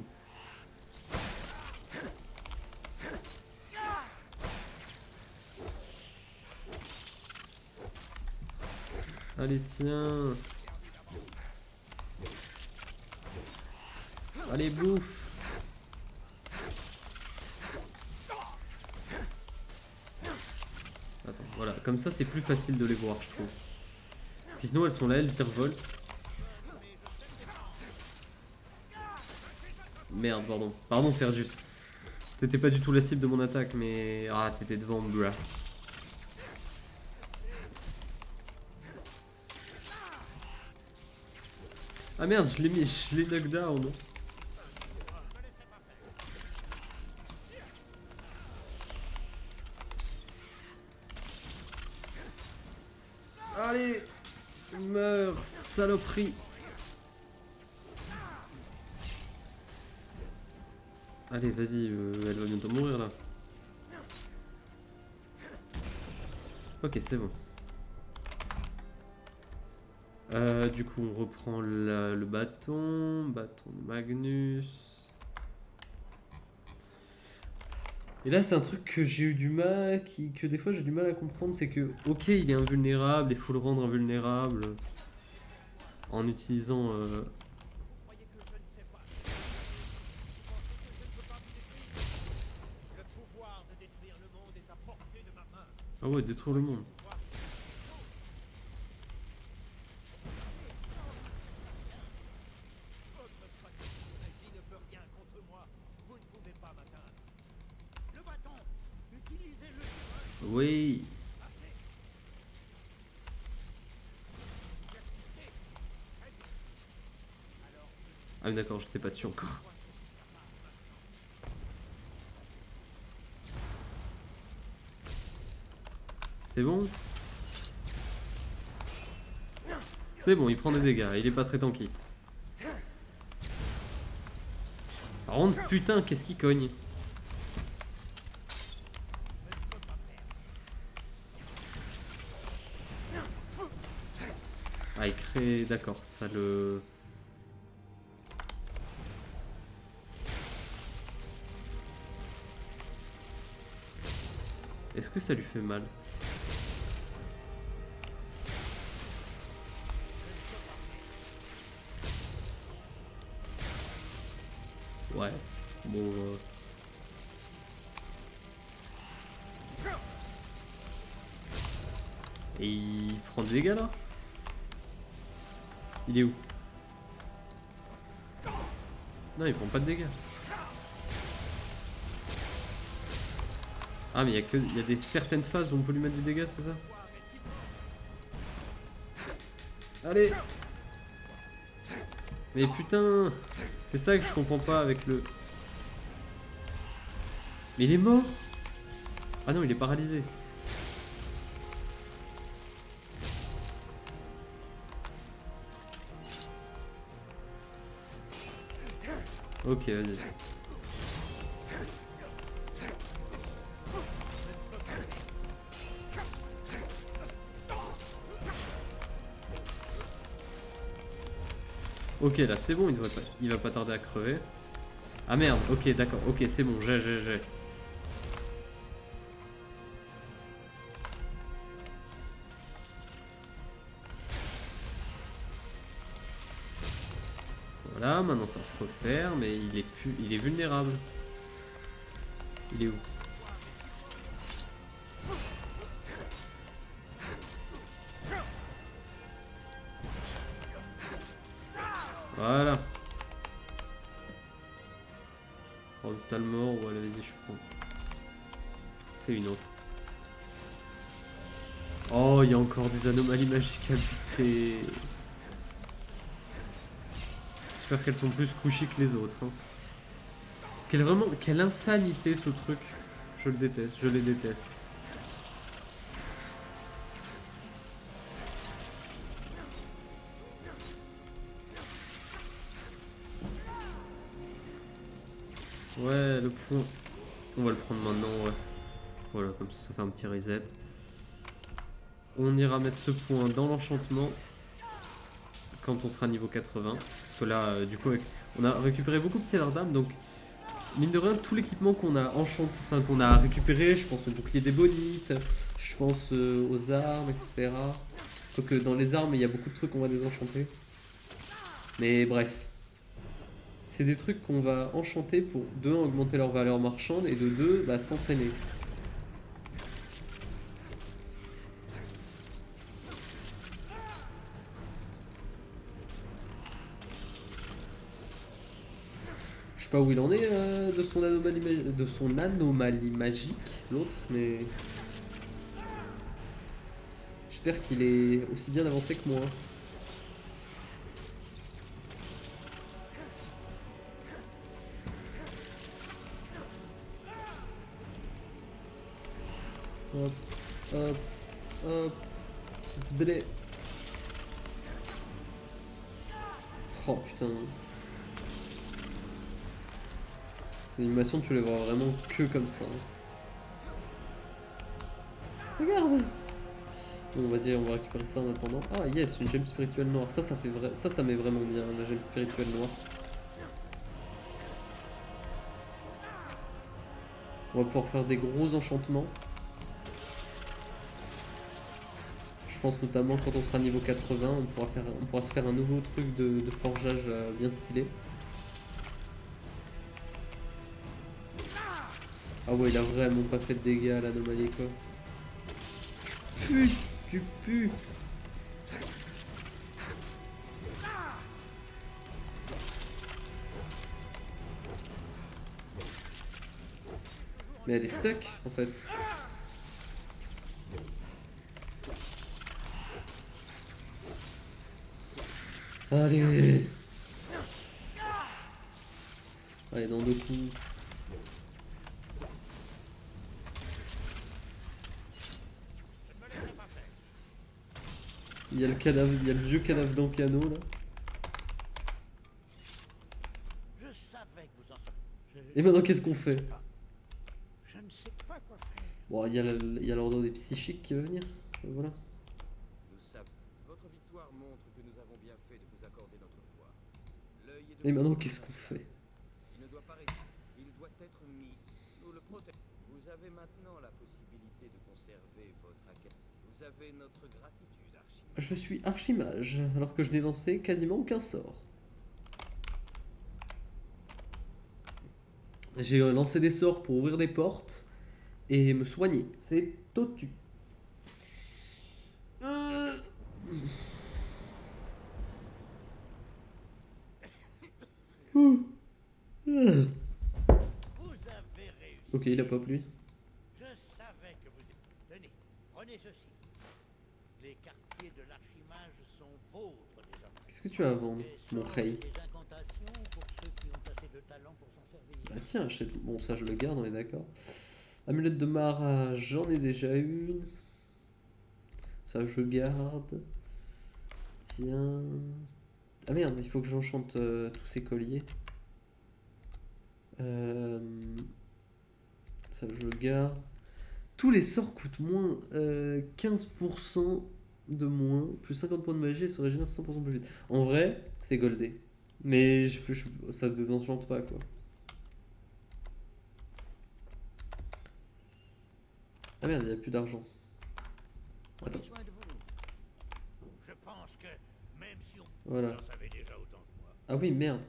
Allez, tiens. Allez, bouffe. Attends, voilà. Comme ça, c'est plus facile de les voir, je trouve. Parce que sinon, elles sont là, elles virevoltent. Merde, pardon. Pardon, Sergius. T'étais pas du tout la cible de mon attaque, mais... Ah, t'étais devant, bruh. Ah merde, je l'ai knockdown. Allez, meurs, saloperie. Allez, vas-y, elle va bientôt mourir là. Ok, c'est bon. Du coup, on reprend le bâton de Magnus. Et là, c'est un truc que j'ai eu du mal, que des fois j'ai du mal à comprendre, c'est que, ok, il est invulnérable, il faut le rendre invulnérable en utilisant... Ah ouais, détruire le monde. Oui. Ah oui, d'accord, j'étais pas dessus encore. C'est bon? C'est bon, il prend des dégâts, il est pas très tanky. Par contre, putain, qu'est-ce qu'il cogne? Ah, il crée... D'accord, ça le... Est-ce que ça lui fait mal? Ouais, bon... Et il prend des dégâts là? Il est où? Non, il prend pas de dégâts. Ah, mais il y a des certaines phases où on peut lui mettre des dégâts, c'est ça? Allez! Mais putain! C'est ça que je comprends pas avec le... Mais il est mort! Ah non, il est paralysé. Ok, vas-y. Ok, là c'est bon, il va pas tarder à crever. Ah merde, ok, d'accord, ok, c'est bon, j'ai. Voilà, maintenant ça se referme, mais il est vulnérable. Il est où? Voilà. Oh, t'as le mort, ouais, allez, vas-y, je prends. C'est une autre. Oh, il y a encore des anomalies magiques à buter. J'espère qu'elles sont plus squishy que les autres. Hein. Quelle insanité ce truc. Je le déteste, je les déteste. Ouais, le point. On va le prendre maintenant, ouais. Voilà, comme ça fait un petit reset. On ira mettre ce point dans l'enchantement quand on sera niveau 80. Parce que là, du coup, on a récupéré beaucoup de pierres d'âme, donc mine de rien, tout l'équipement qu'on a enchanté, enfin qu'on a récupéré, je pense au bouclier des bonites, je pense aux armes, etc. Donc dans les armes, il y a beaucoup de trucs qu'on va désenchanter. Mais bref. C'est des trucs qu'on va enchanter pour, de 1, augmenter leur valeur marchande, et de 2, bah, s'entraîner. Je sais pas où il en est de son anomalie magique, l'autre, mais... J'espère qu'il est aussi bien avancé que moi. Hop, hop, hop. Zbélé. Oh putain. Ces animations, tu les vois vraiment que comme ça. Regarde. Bon, vas-y, on va récupérer ça en attendant. Ah yes, une gemme spirituelle noire. Ça fait vrai. Ça met vraiment bien, la gemme spirituelle noire. On va pouvoir faire des gros enchantements. Je pense notamment quand on sera niveau 80, on pourra se faire un nouveau truc de forgeage bien stylé. Ah ouais, il a vraiment pas fait de dégâts à l'anomalie quoi. Tu pues. Mais elle est stuck en fait. Allez. Allez, dans 2 coups. Il y a le cadavre, il y a le vieux cadavre d'Ancano là. Je savais que vous en... Et maintenant qu'est-ce qu'on fait? Je ne sais pas quoi faire. Bon, il y a l'ordre des psychiques qui va venir. Voilà. Nous savons. Votre victoire montre que nous avons bien fait de vous accorder notre foi. L'œil est de Et maintenant votre qu'est-ce qu'on main. fait? Il ne doit pas rester. Il doit être mis. Nous le protégeons. Vous avez maintenant la possibilité de conserver votre acquête. Vous avez notre gratitude, Archimage. Je suis archimage, alors que je n'ai lancé quasiment aucun sort. J'ai lancé des sorts pour ouvrir des portes et me soigner. C'est totu. Vous avez réussi. Ok, il a pop lui. Je savais que vous... Tenez, prenez ceci. Les quartiers de l'archimage sont vôtres désormais. Qu'est-ce que tu as à vendre, Des mon sorts rey? et des incantations pour ceux qui ont assez de talent pour s'en servir. Bah tiens, achète. Bon, ça je le garde, on est d'accord. Amulette de Mara, j'en ai déjà une. Ça je garde. Tiens. Ah merde, il faut que j'enchante tous ces colliers. Ça je le garde. Tous les sorts coûtent moins 15% de moins, plus 50 points de magie et se régénèrent 100% plus vite. En vrai, c'est goldé. Mais ça se désenchante pas quoi. Ah merde, il n'y a plus d'argent. Prenez Attends, soin de vous. Je pense que même si on... voilà. Vous en savez déjà autant que moi. Ah oui, merde.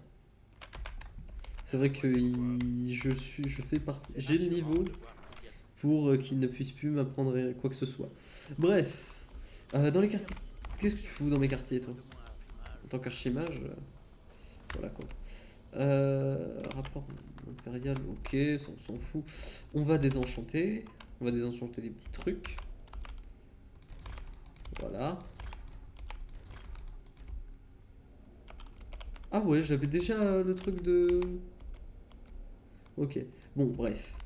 C'est vrai que je fais partie. J'ai le niveau pour qu'il ne puisse plus m'apprendre quoi que ce soit. Bref, dans les quartiers. Qu'est-ce que tu fous dans mes quartiers, toi? En tant qu'archimage, voilà quoi. Rapport impérial, ok, ça on s'en fout. On va désenchanter. On va désenchanter des petits trucs. Voilà. Ah ouais, j'avais déjà le truc de... Ok, bon, bref.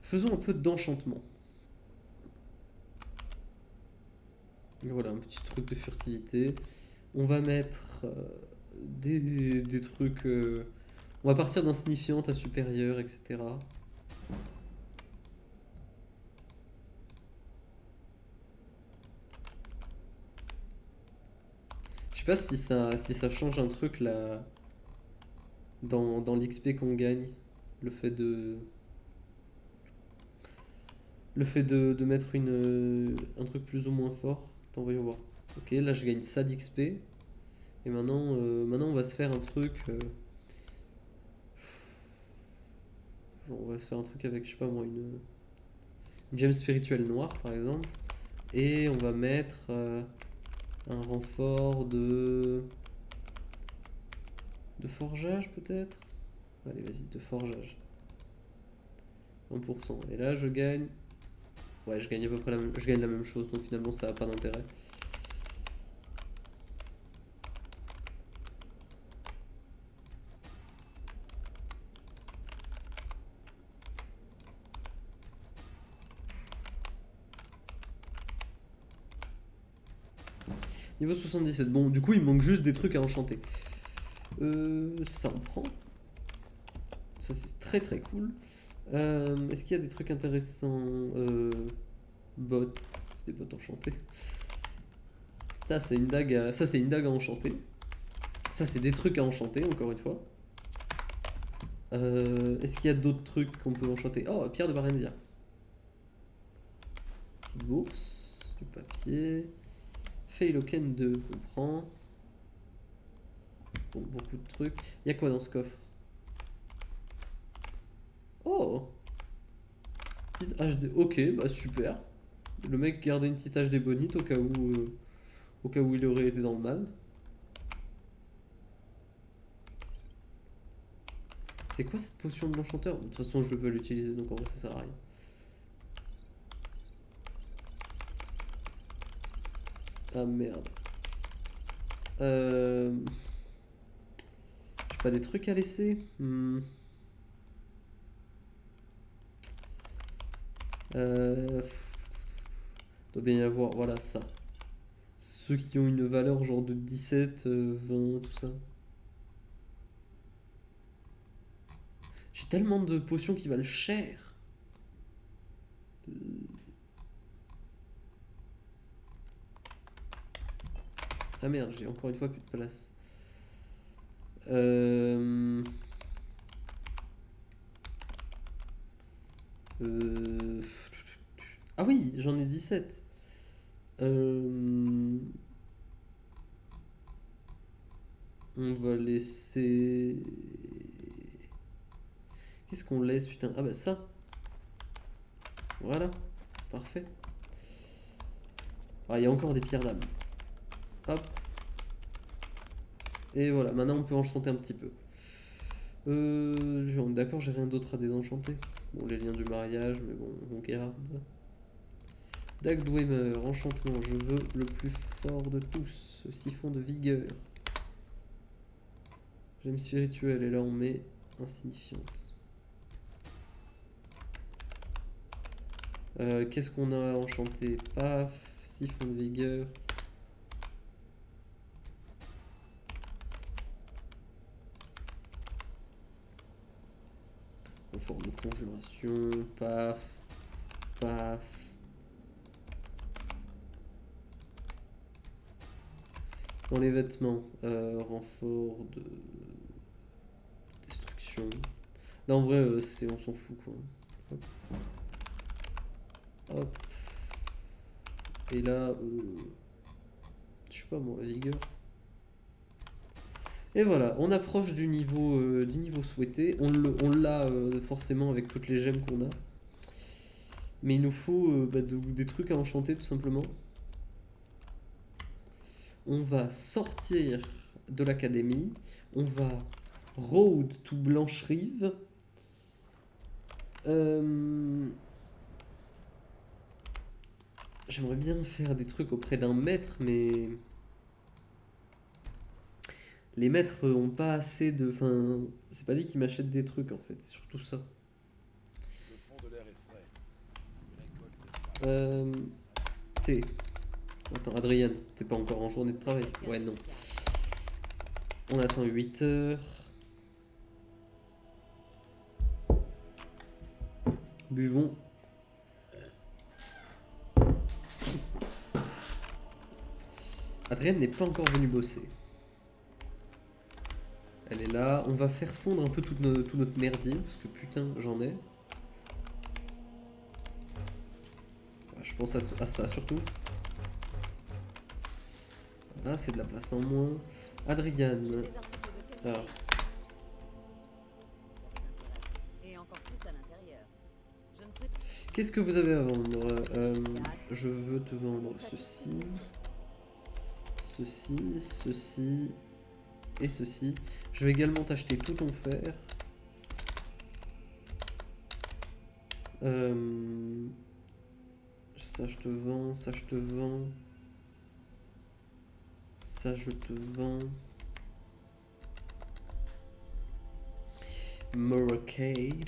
Faisons un peu d'enchantement. Voilà, un petit truc de furtivité. On va mettre des trucs... on va partir d'insignifiante à supérieur, etc. Je sais pas si ça change un truc là dans l'XP qu'on gagne. Le fait de mettre un truc plus ou moins fort. Attends, voyons voir. Ok, là je gagne ça d'XP. Et maintenant, maintenant on va se faire un truc. Genre, on va se faire un truc avec, je sais pas moi, une gemme spirituelle noire par exemple. Et on va mettre un renfort de forgeage peut-être. Allez, vas-y, de forgeage. 1%. Et là, je gagne... Ouais, je gagne à peu près je gagne la même chose, donc finalement, ça n'a pas d'intérêt. Niveau 77. Bon, du coup, il me manque juste des trucs à enchanter. Ça on prend. Ça, c'est très très cool. Est-ce qu'il y a des trucs intéressants? Bots. C'est des bots enchantés. Ça, c'est une dague à enchanter. Ça, c'est des trucs à enchanter, encore une fois. Est-ce qu'il y a d'autres trucs qu'on peut enchanter? Oh, pierre de Barenzia. Petite bourse. Du papier. Feiloken 2, on prend. Bon, beaucoup de trucs. Il y a quoi dans ce coffre? Oh! Petite HD. Ok, bah super. Le mec gardait une petite HD bonite au cas où il aurait été dans le mal. C'est quoi cette potion de l'enchanteur? De toute façon, je peux l'utiliser, donc en vrai, ça sert à rien. Ah merde. J'ai pas des trucs à laisser? Doit bien y avoir, voilà ça. Ceux qui ont une valeur genre de 17, 20, tout ça. J'ai tellement de potions qui valent cher. Ah merde, j'ai encore une fois plus de place. Ah oui, j'en ai 17. On va laisser... Qu'est-ce qu'on laisse, putain? Ah bah ça. Voilà, parfait. Ah, il y a encore des pierres d'âme. Hop. Et voilà, maintenant on peut enchanter un petit peu. D'accord, j'ai rien d'autre à désenchanter. Bon, les liens du mariage, mais bon, on garde. Dagdwemer, enchantement, je veux le plus fort de tous. Siphon de vigueur. Gemme spirituelle, et là on met insignifiante. Qu'est-ce qu'on a enchanté? Paf, siphon de vigueur. Confort de conjuration, paf, paf. Dans les vêtements, renfort de destruction. Là en vrai, on s'en fout quoi. Hop. Hop. Et là, je sais pas moi, vigueur. Et voilà, on approche du niveau souhaité. On l'a forcément avec toutes les gemmes qu'on a. Mais il nous faut des trucs à enchanter tout simplement. On va sortir de l'académie. On va road to Blancherive. J'aimerais bien faire des trucs auprès d'un maître, mais les maîtres ont pas assez de... Enfin, c'est pas dit qu'ils m'achètent des trucs en fait, c'est surtout ça. Le fond de l'air est frais. Une récolte de T'es... Attends, Adrien, t'es pas encore en journée de travail? Ouais, non. On attend 8 heures. Buvons. Adrien n'est pas encore venu bosser. Elle est là. On va faire fondre un peu tout notre merdier, parce que putain, j'en ai. Je pense à ça surtout. Là, c'est de la place en moins. Adrien. Alors. Et encore plus à l'intérieur. Je ne peux Qu'est-ce que vous avez à vendre? Je veux te vendre ceci. Ceci, ceci et ceci. Je vais également t'acheter tout ton fer. Ça je te vends, ça je te vends. Ça je te vends. Murakay.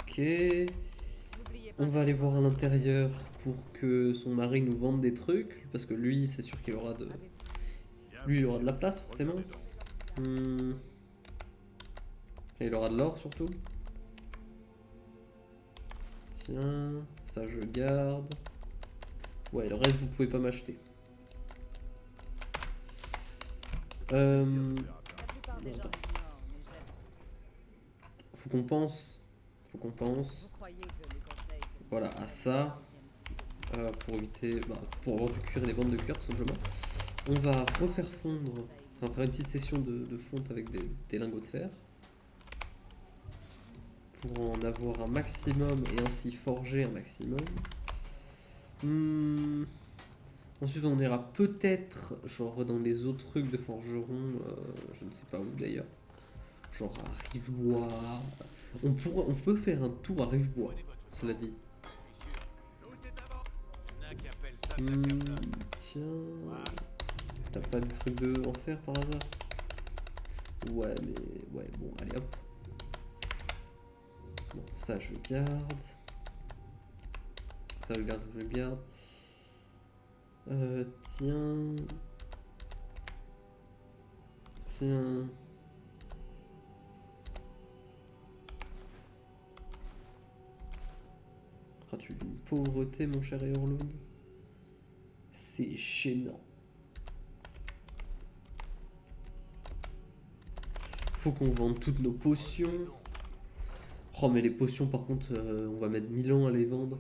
Ok. On va aller voir à l'intérieur pour que son mari nous vende des trucs. Parce que lui, c'est sûr qu'il aura de... Lui, il aura de la place, forcément. Et il aura de l'or, surtout. Tiens, ça je garde. Ouais, le reste, vous pouvez pas m'acheter. La plupart des gens Attends. ignorent, mais j'aime. Faut qu'on pense. Faut qu'on pense. Vous croyez que les conseils que vous Voilà, à ça. Pour éviter... pour avoir du cuir et des bandes de cuir, tout simplement. On va refaire fondre... Enfin, faire une petite session de fonte avec des lingots de fer. Pour en avoir un maximum et ainsi forger un maximum. Ensuite, on ira peut-être, genre dans les autres trucs de forgeron, je ne sais pas où d'ailleurs. Genre à Rivebois. On peut faire un tour à Rivebois, cela dit. Tiens. T'as pas des trucs de en fer par hasard? Ouais, mais. Ouais, bon, allez hop. Non, ça je garde. Ça, je le garde, je le garde. Tiens. Tiens. As-tu une pauvreté, mon cher Eorlund? C'est gênant. Faut qu'on vende toutes nos potions. Oh, mais les potions, par contre, on va mettre 1000 ans à les vendre.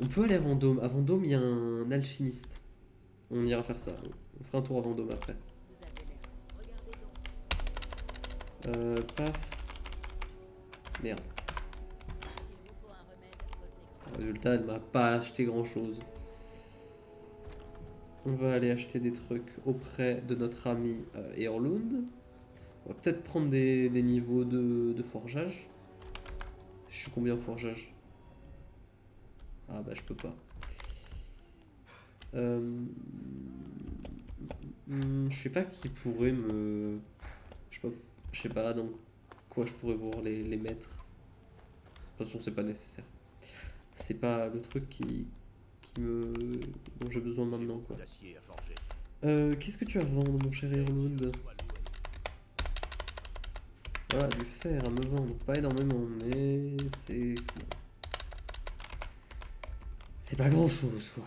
On peut aller à Vendôme. À Vendôme, il y a un alchimiste. On ira faire ça. On fera un tour à Vendôme après. Vous avez l'air. Regardez donc. Paf. Merde. S'il vous faut un remède, votez. Résultat, elle m'a pas acheté grand chose. On va aller acheter des trucs auprès de notre ami Eorlund. On va peut-être prendre des niveaux de forgeage. Je suis combien en forgeage? Ah bah je peux pas. Je sais pas qui pourrait me... Je sais pas donc quoi je pourrais voir les mettre. De toute façon c'est pas nécessaire. C'est pas le truc dont j'ai besoin maintenant quoi. Qu'est-ce que tu as à vendre mon cher Eorlund? Voilà, du fer à me vendre, pas énormément, mais c'est... C'est pas grand chose quoi.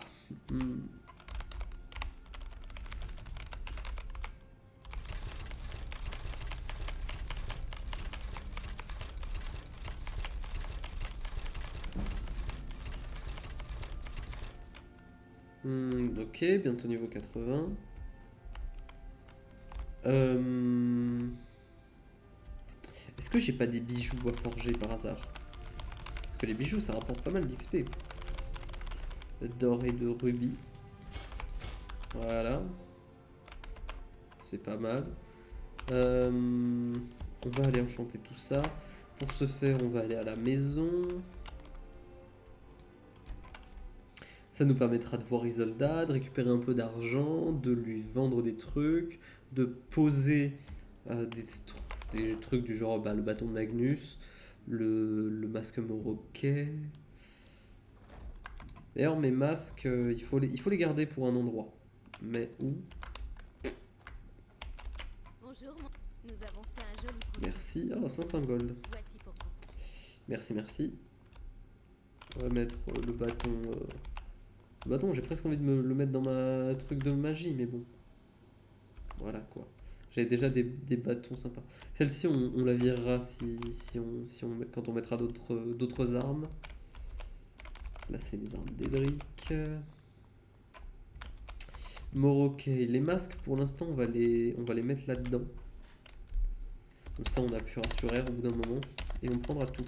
Ok, bientôt niveau 80. Est-ce que j'ai pas des bijoux à forger par hasard? Parce que les bijoux ça rapporte pas mal d'XP. D'or et de rubis. Voilà. C'est pas mal. On va aller enchanter tout ça. Pour ce faire, on va aller à la maison. Ça nous permettra de voir Isolda, de récupérer un peu d'argent, de lui vendre des trucs, de poser des trucs du genre le bâton de Magnus, le masque Moroquet. D'ailleurs, mes masques, il faut les garder pour un endroit. Mais où? Bonjour, nous avons fait un joli projet. Merci. Oh, 500 gold. Voici pour vous. Merci, merci. On va mettre le bâton. Le bâton, j'ai presque envie de me le mettre dans ma truc de magie, mais bon. Voilà quoi. J'avais déjà des bâtons sympas. Celle-ci, on la virera quand on mettra d'autres armes. Là, c'est les armes d'Edric. Moroquet. Les masques, pour l'instant, on va les mettre là-dedans. Comme ça, on appuiera sur R au bout d'un moment. Et on prendra tout.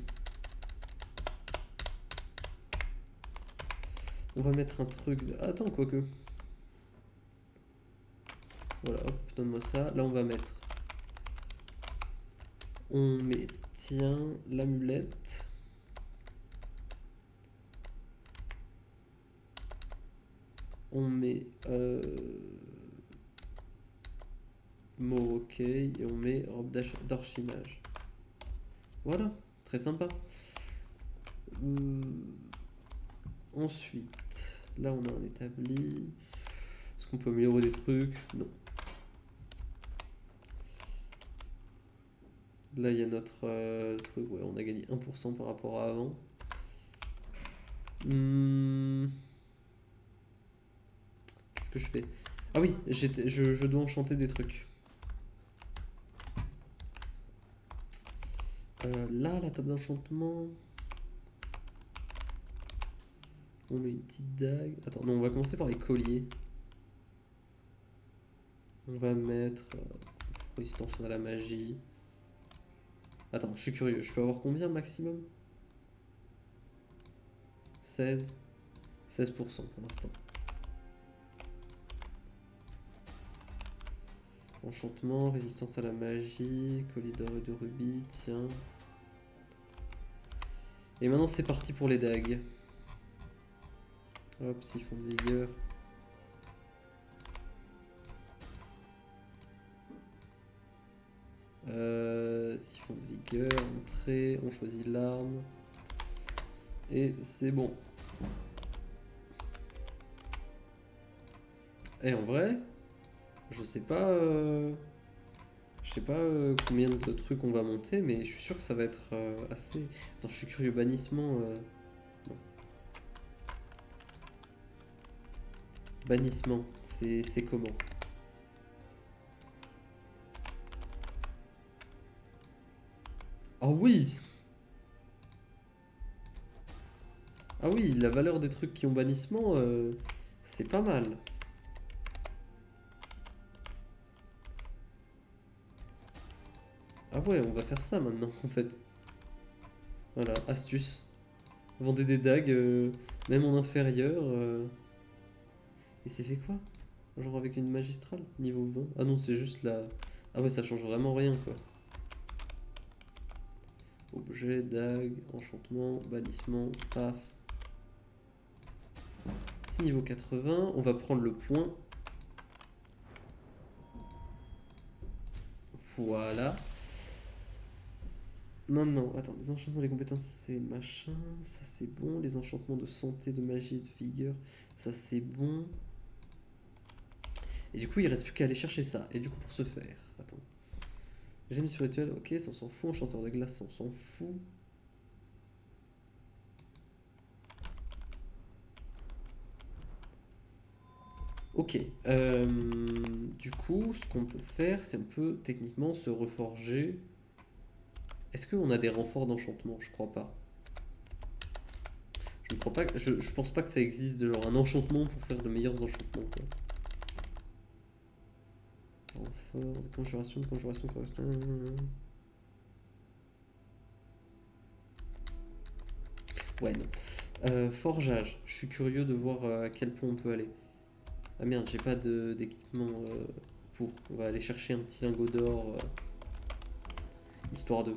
On va mettre un truc... Attends, quoique. Voilà, hop, donne-moi ça. Là, on va mettre... On met, tiens, l'amulette. On met... Moroquet et on met robe d'archimage. Voilà, très sympa. Ensuite, là on a un établi. Est-ce qu'on peut améliorer des trucs? Non. Là il y a notre truc, ouais, on a gagné 1% par rapport à avant. Qu'est-ce que je fais? Ah oui, je dois enchanter des trucs. Là, la table d'enchantement. On met une petite dague. Attends, non, on va commencer par les colliers. On va mettre résistance à la magie. Attends, je suis curieux. Je peux avoir combien maximum? 16. 16% pour l'instant. Enchantement, résistance à la magie, collier d'or et de rubis, tiens. Et maintenant c'est parti pour les dagues. Hop, siphon de vigueur. Siphon de vigueur, entrée, on choisit l'arme. Et c'est bon. Et en vrai, je sais pas, combien de trucs on va monter, mais je suis sûr que ça va être assez. Attends, je suis curieux, bannissement. Non. Bannissement, c'est comment? Ah oui! Ah oui, la valeur des trucs qui ont bannissement, c'est pas mal. Ah ouais, on va faire ça maintenant, en fait. Voilà, astuce. Vendez des dagues, même en inférieur. Et c'est fait quoi? Genre avec une magistrale, niveau 20? Ah non, c'est juste la... Ah ouais, ça change vraiment rien, quoi. Objet, dague, enchantement, bannissement, paf. C'est niveau 80, on va prendre le point. Voilà. Maintenant, attends, les enchantements, les compétences, c'est machin, ça c'est bon. Les enchantements de santé, de magie, de vigueur, ça c'est bon. Et du coup, il reste plus qu'à aller chercher ça. Et du coup, pour ce faire, attends. Gemme spirituelle, ok, ça on s'en fout. Enchanteur de glace, ça on s'en fout. Ok. Du coup, ce qu'on peut faire, c'est on peut techniquement se reforger. Est-ce qu'on a des renforts d'enchantement? Je crois pas. Je ne crois pas. Je pense pas que ça existe de genre un enchantement pour faire de meilleurs enchantements, quoi. Renfort, de conjuration, correspond. Ouais, non. Forgeage. Je suis curieux de voir à quel point on peut aller. Ah merde, j'ai pas d'équipement pour. On va aller chercher un petit lingot d'or. Histoire de.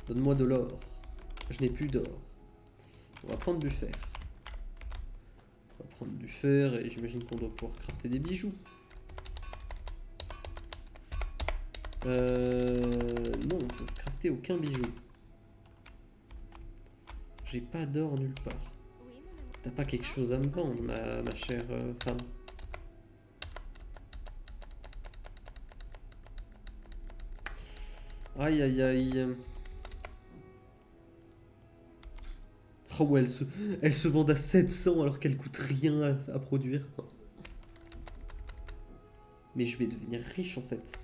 Donne-moi de l'or. Je n'ai plus d'or. On va prendre du fer. On va prendre du fer et j'imagine qu'on doit pouvoir crafter des bijoux. Non, on peut crafter aucun bijou. J'ai pas d'or nulle part. Oui, mon amour. T'as pas quelque chose à me vendre, ma chère femme? Aïe aïe aïe. Oh ouais, elles se vendent à 700 alors qu'elles coûtent rien à produire. Mais je vais devenir riche en fait.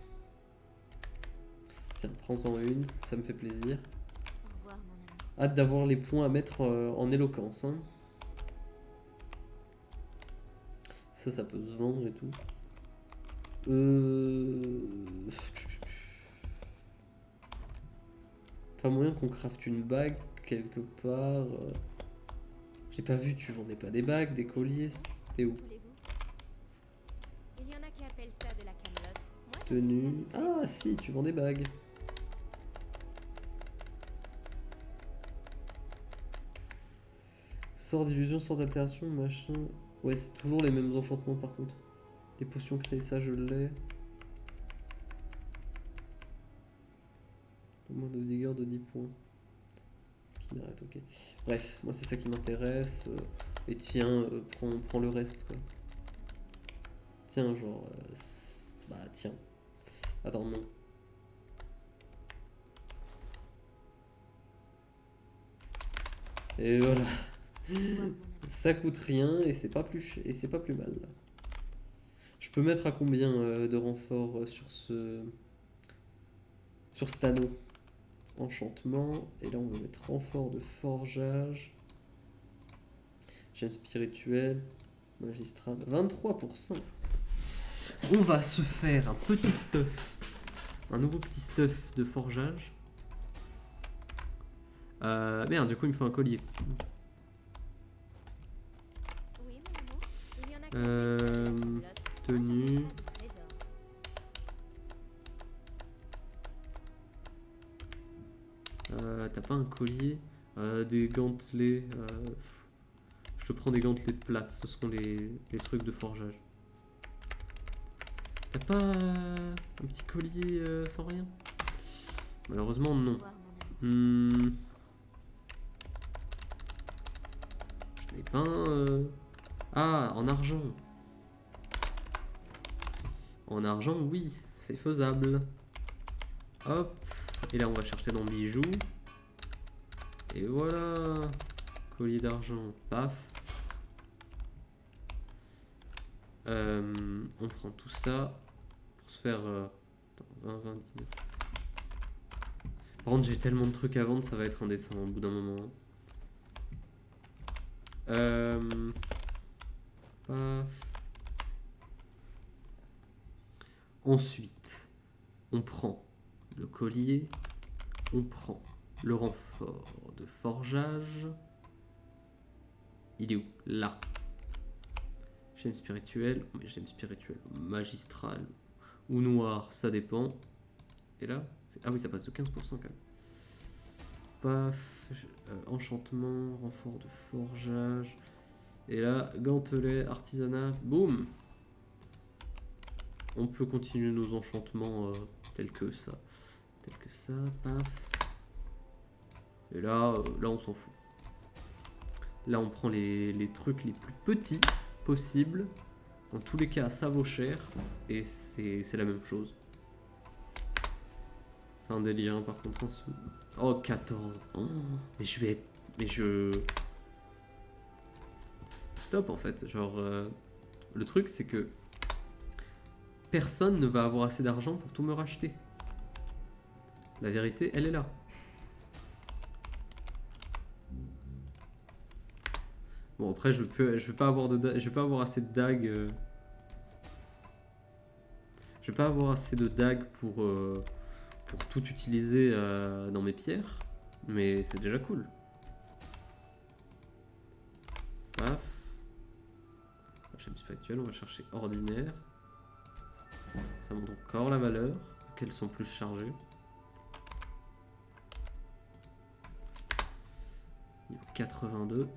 Tiens, prends-en une, ça me fait plaisir. Au revoir, mon amour. Hâte d'avoir les points à mettre en éloquence. Hein. Ça peut se vendre et tout. Pas moyen qu'on crafte une bague quelque part. J'ai pas vu, tu vendais pas des bagues, des colliers. T'es où? Voulez-vous? Il y en a qui appellent ça de la camelote. Moi, j'appelle Tenue. ça du Ah si, tu vends des bagues. Sort d'illusion, sort d'altération, machin. Ouais, c'est toujours les mêmes enchantements par contre. Les potions créées, ça je l'ai. Moins de vigueur de 10 points. Qui n'arrête, ok. Bref, moi c'est ça qui m'intéresse. Et tiens, prends le reste quoi. Tiens, genre. Bah tiens. Attends, non. Et voilà. Ça coûte rien et c'est pas plus mal. Je peux mettre à combien de renfort sur cet anneau? Enchantement. Et là on va mettre renfort de forgeage. Gemme spirituelle. Magistral. 23%. On va se faire un petit stuff. Un nouveau petit stuff de forgeage. Merde, du coup il me faut un collier. Oui, mon amour. Il y en a qui appellent ça de la camelote. Tenue. Moi, j'appelle ça du trésor. T'as pas un collier? Des gantelets. Je te prends des gantelets de plate, ce seront les trucs de forgeage. T'as pas un petit collier sans rien? Malheureusement, Au non. revoir, mon amour. pas un... Ah, en argent. En argent, oui, c'est faisable. Hop. Et là, on va chercher dans bijoux. Et voilà. Collier d'argent. Paf. On prend tout ça pour se faire 20, 20, 19. Par contre, j'ai tellement de trucs à vendre, ça va être indécent au bout d'un moment. Paf. Ensuite, on prend le collier, on prend le renfort de forgeage. Il est où? Là. Gemme spirituelle, mais gemme spirituelle magistrale ou noire, ça dépend. Et là, ah oui, ça passe de 15% quand même. Paf, enchantement, renfort de forgeage. Et là, gantelet, artisanat, boum. On peut continuer nos enchantements tels que ça. Paf. Et là, là on s'en fout. Là, on prend les trucs les plus petits possibles. Dans tous les cas, ça vaut cher. Et c'est la même chose. C'est un délire, hein, par contre. Oh, 14. Oh, mais je vais être... Mais je... Stop, en fait. Genre... le truc, c'est que... Personne ne va avoir assez d'argent pour tout me racheter. La vérité, elle est là. Bon, après, je vais pas avoir assez de dagues. Je vais pas avoir assez de dagues pour tout utiliser dans mes pierres. Mais c'est déjà cool. Paf. Gemme spirituelle, on va chercher ordinaire. Ça montre encore la valeur. Qu'elles sont plus chargées. Niveau 82.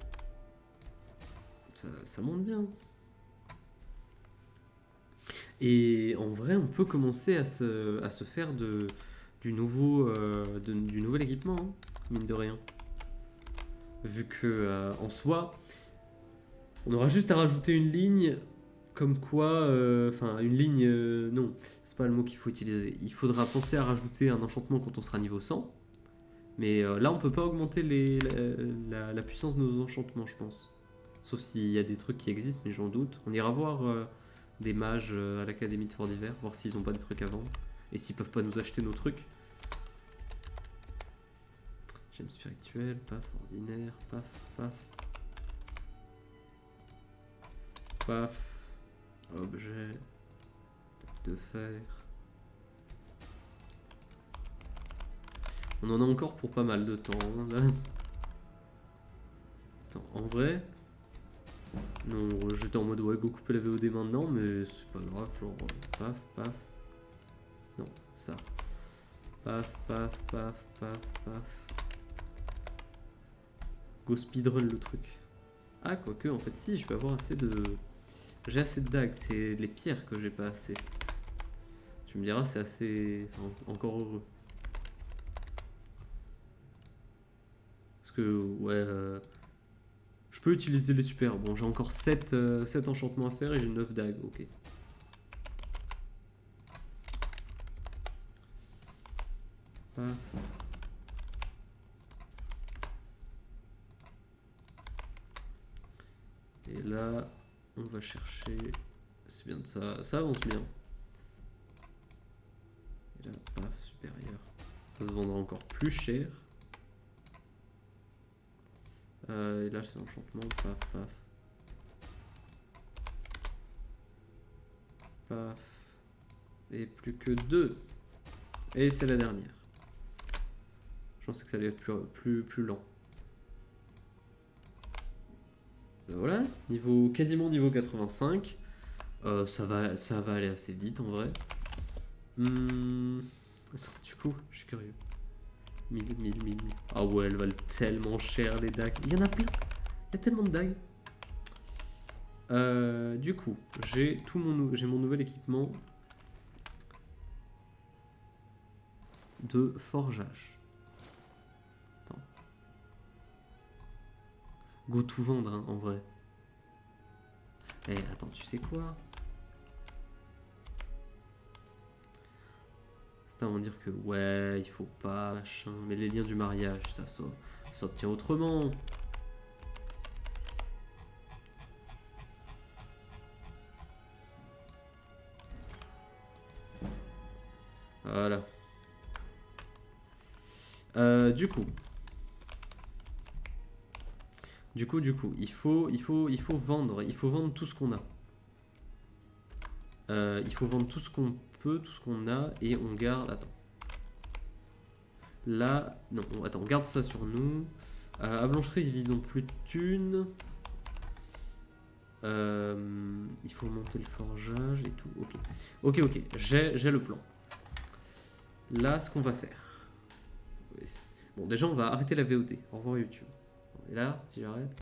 Ça monte bien. Et en vrai, on peut commencer à se faire du nouvel équipement, hein, mine de rien. Vu que, en soi, on aura juste à rajouter une ligne, comme quoi... Enfin, une ligne... non, c'est pas le mot qu'il faut utiliser. Il faudra penser à rajouter un enchantement quand on sera niveau 100. Mais là, on peut pas augmenter la puissance de nos enchantements, je pense. Sauf s'il y a des trucs qui existent, mais j'en doute. On ira voir des mages à l'académie de Fort d'Hiver, voir s'ils ont pas des trucs à vendre. Et s'ils peuvent pas nous acheter nos trucs. Gemme spirituelle, paf, ordinaire, paf, paf. Paf. Objet. De fer. On en a encore pour pas mal de temps, hein, là. Attends, en vrai... Non, j'étais en mode ouais, go couper la VOD maintenant, mais c'est pas grave, genre paf, paf. Non, ça. Paf, paf, paf, paf, paf. Go speedrun le truc. Ah, quoique, en fait, si, je peux avoir assez de... J'ai assez de dagues, c'est les pierres que j'ai pas assez. Tu me diras, c'est assez... Enfin, encore heureux. Parce que, ouais... Je peux utiliser les super. Bon, j'ai encore 7 enchantements à faire et j'ai 9 dagues. Ok. Paf. Et là, on va chercher... C'est bien de ça. Ça avance bien. Et là, paf, supérieur. Ça se vendra encore plus cher. Et là, c'est l'enchantement. Paf, paf. Paf. Et plus que 2. Et c'est la dernière. Je pensais que ça allait être plus lent. Ben voilà, quasiment niveau 85. Ça va aller assez vite en vrai. Attends, du coup, je suis curieux. 1000. Ah ouais, elles valent tellement cher les dagues. Il y en a plein. Il y a tellement de dagues. Du coup, j'ai mon nouvel équipement de forgeage. Attends. Go tout vendre, hein, en vrai. Eh, attends, tu sais quoi? C'est à dire que, ouais, il faut pas, machin. Mais les liens du mariage, ça s'obtient autrement. Voilà. Du coup, il faut vendre tout ce qu'on a. Il faut vendre tout ce qu'on peut, tout ce qu'on a, et on garde. Attends. Là, non, attends, on garde ça sur nous. À Blancherie, ils ont plus de thunes. Il faut monter le forgeage et tout. Ok, j'ai le plan. Là, ce qu'on va faire. Bon, déjà, on va arrêter la VOD. Au revoir YouTube. Et là, si j'arrête.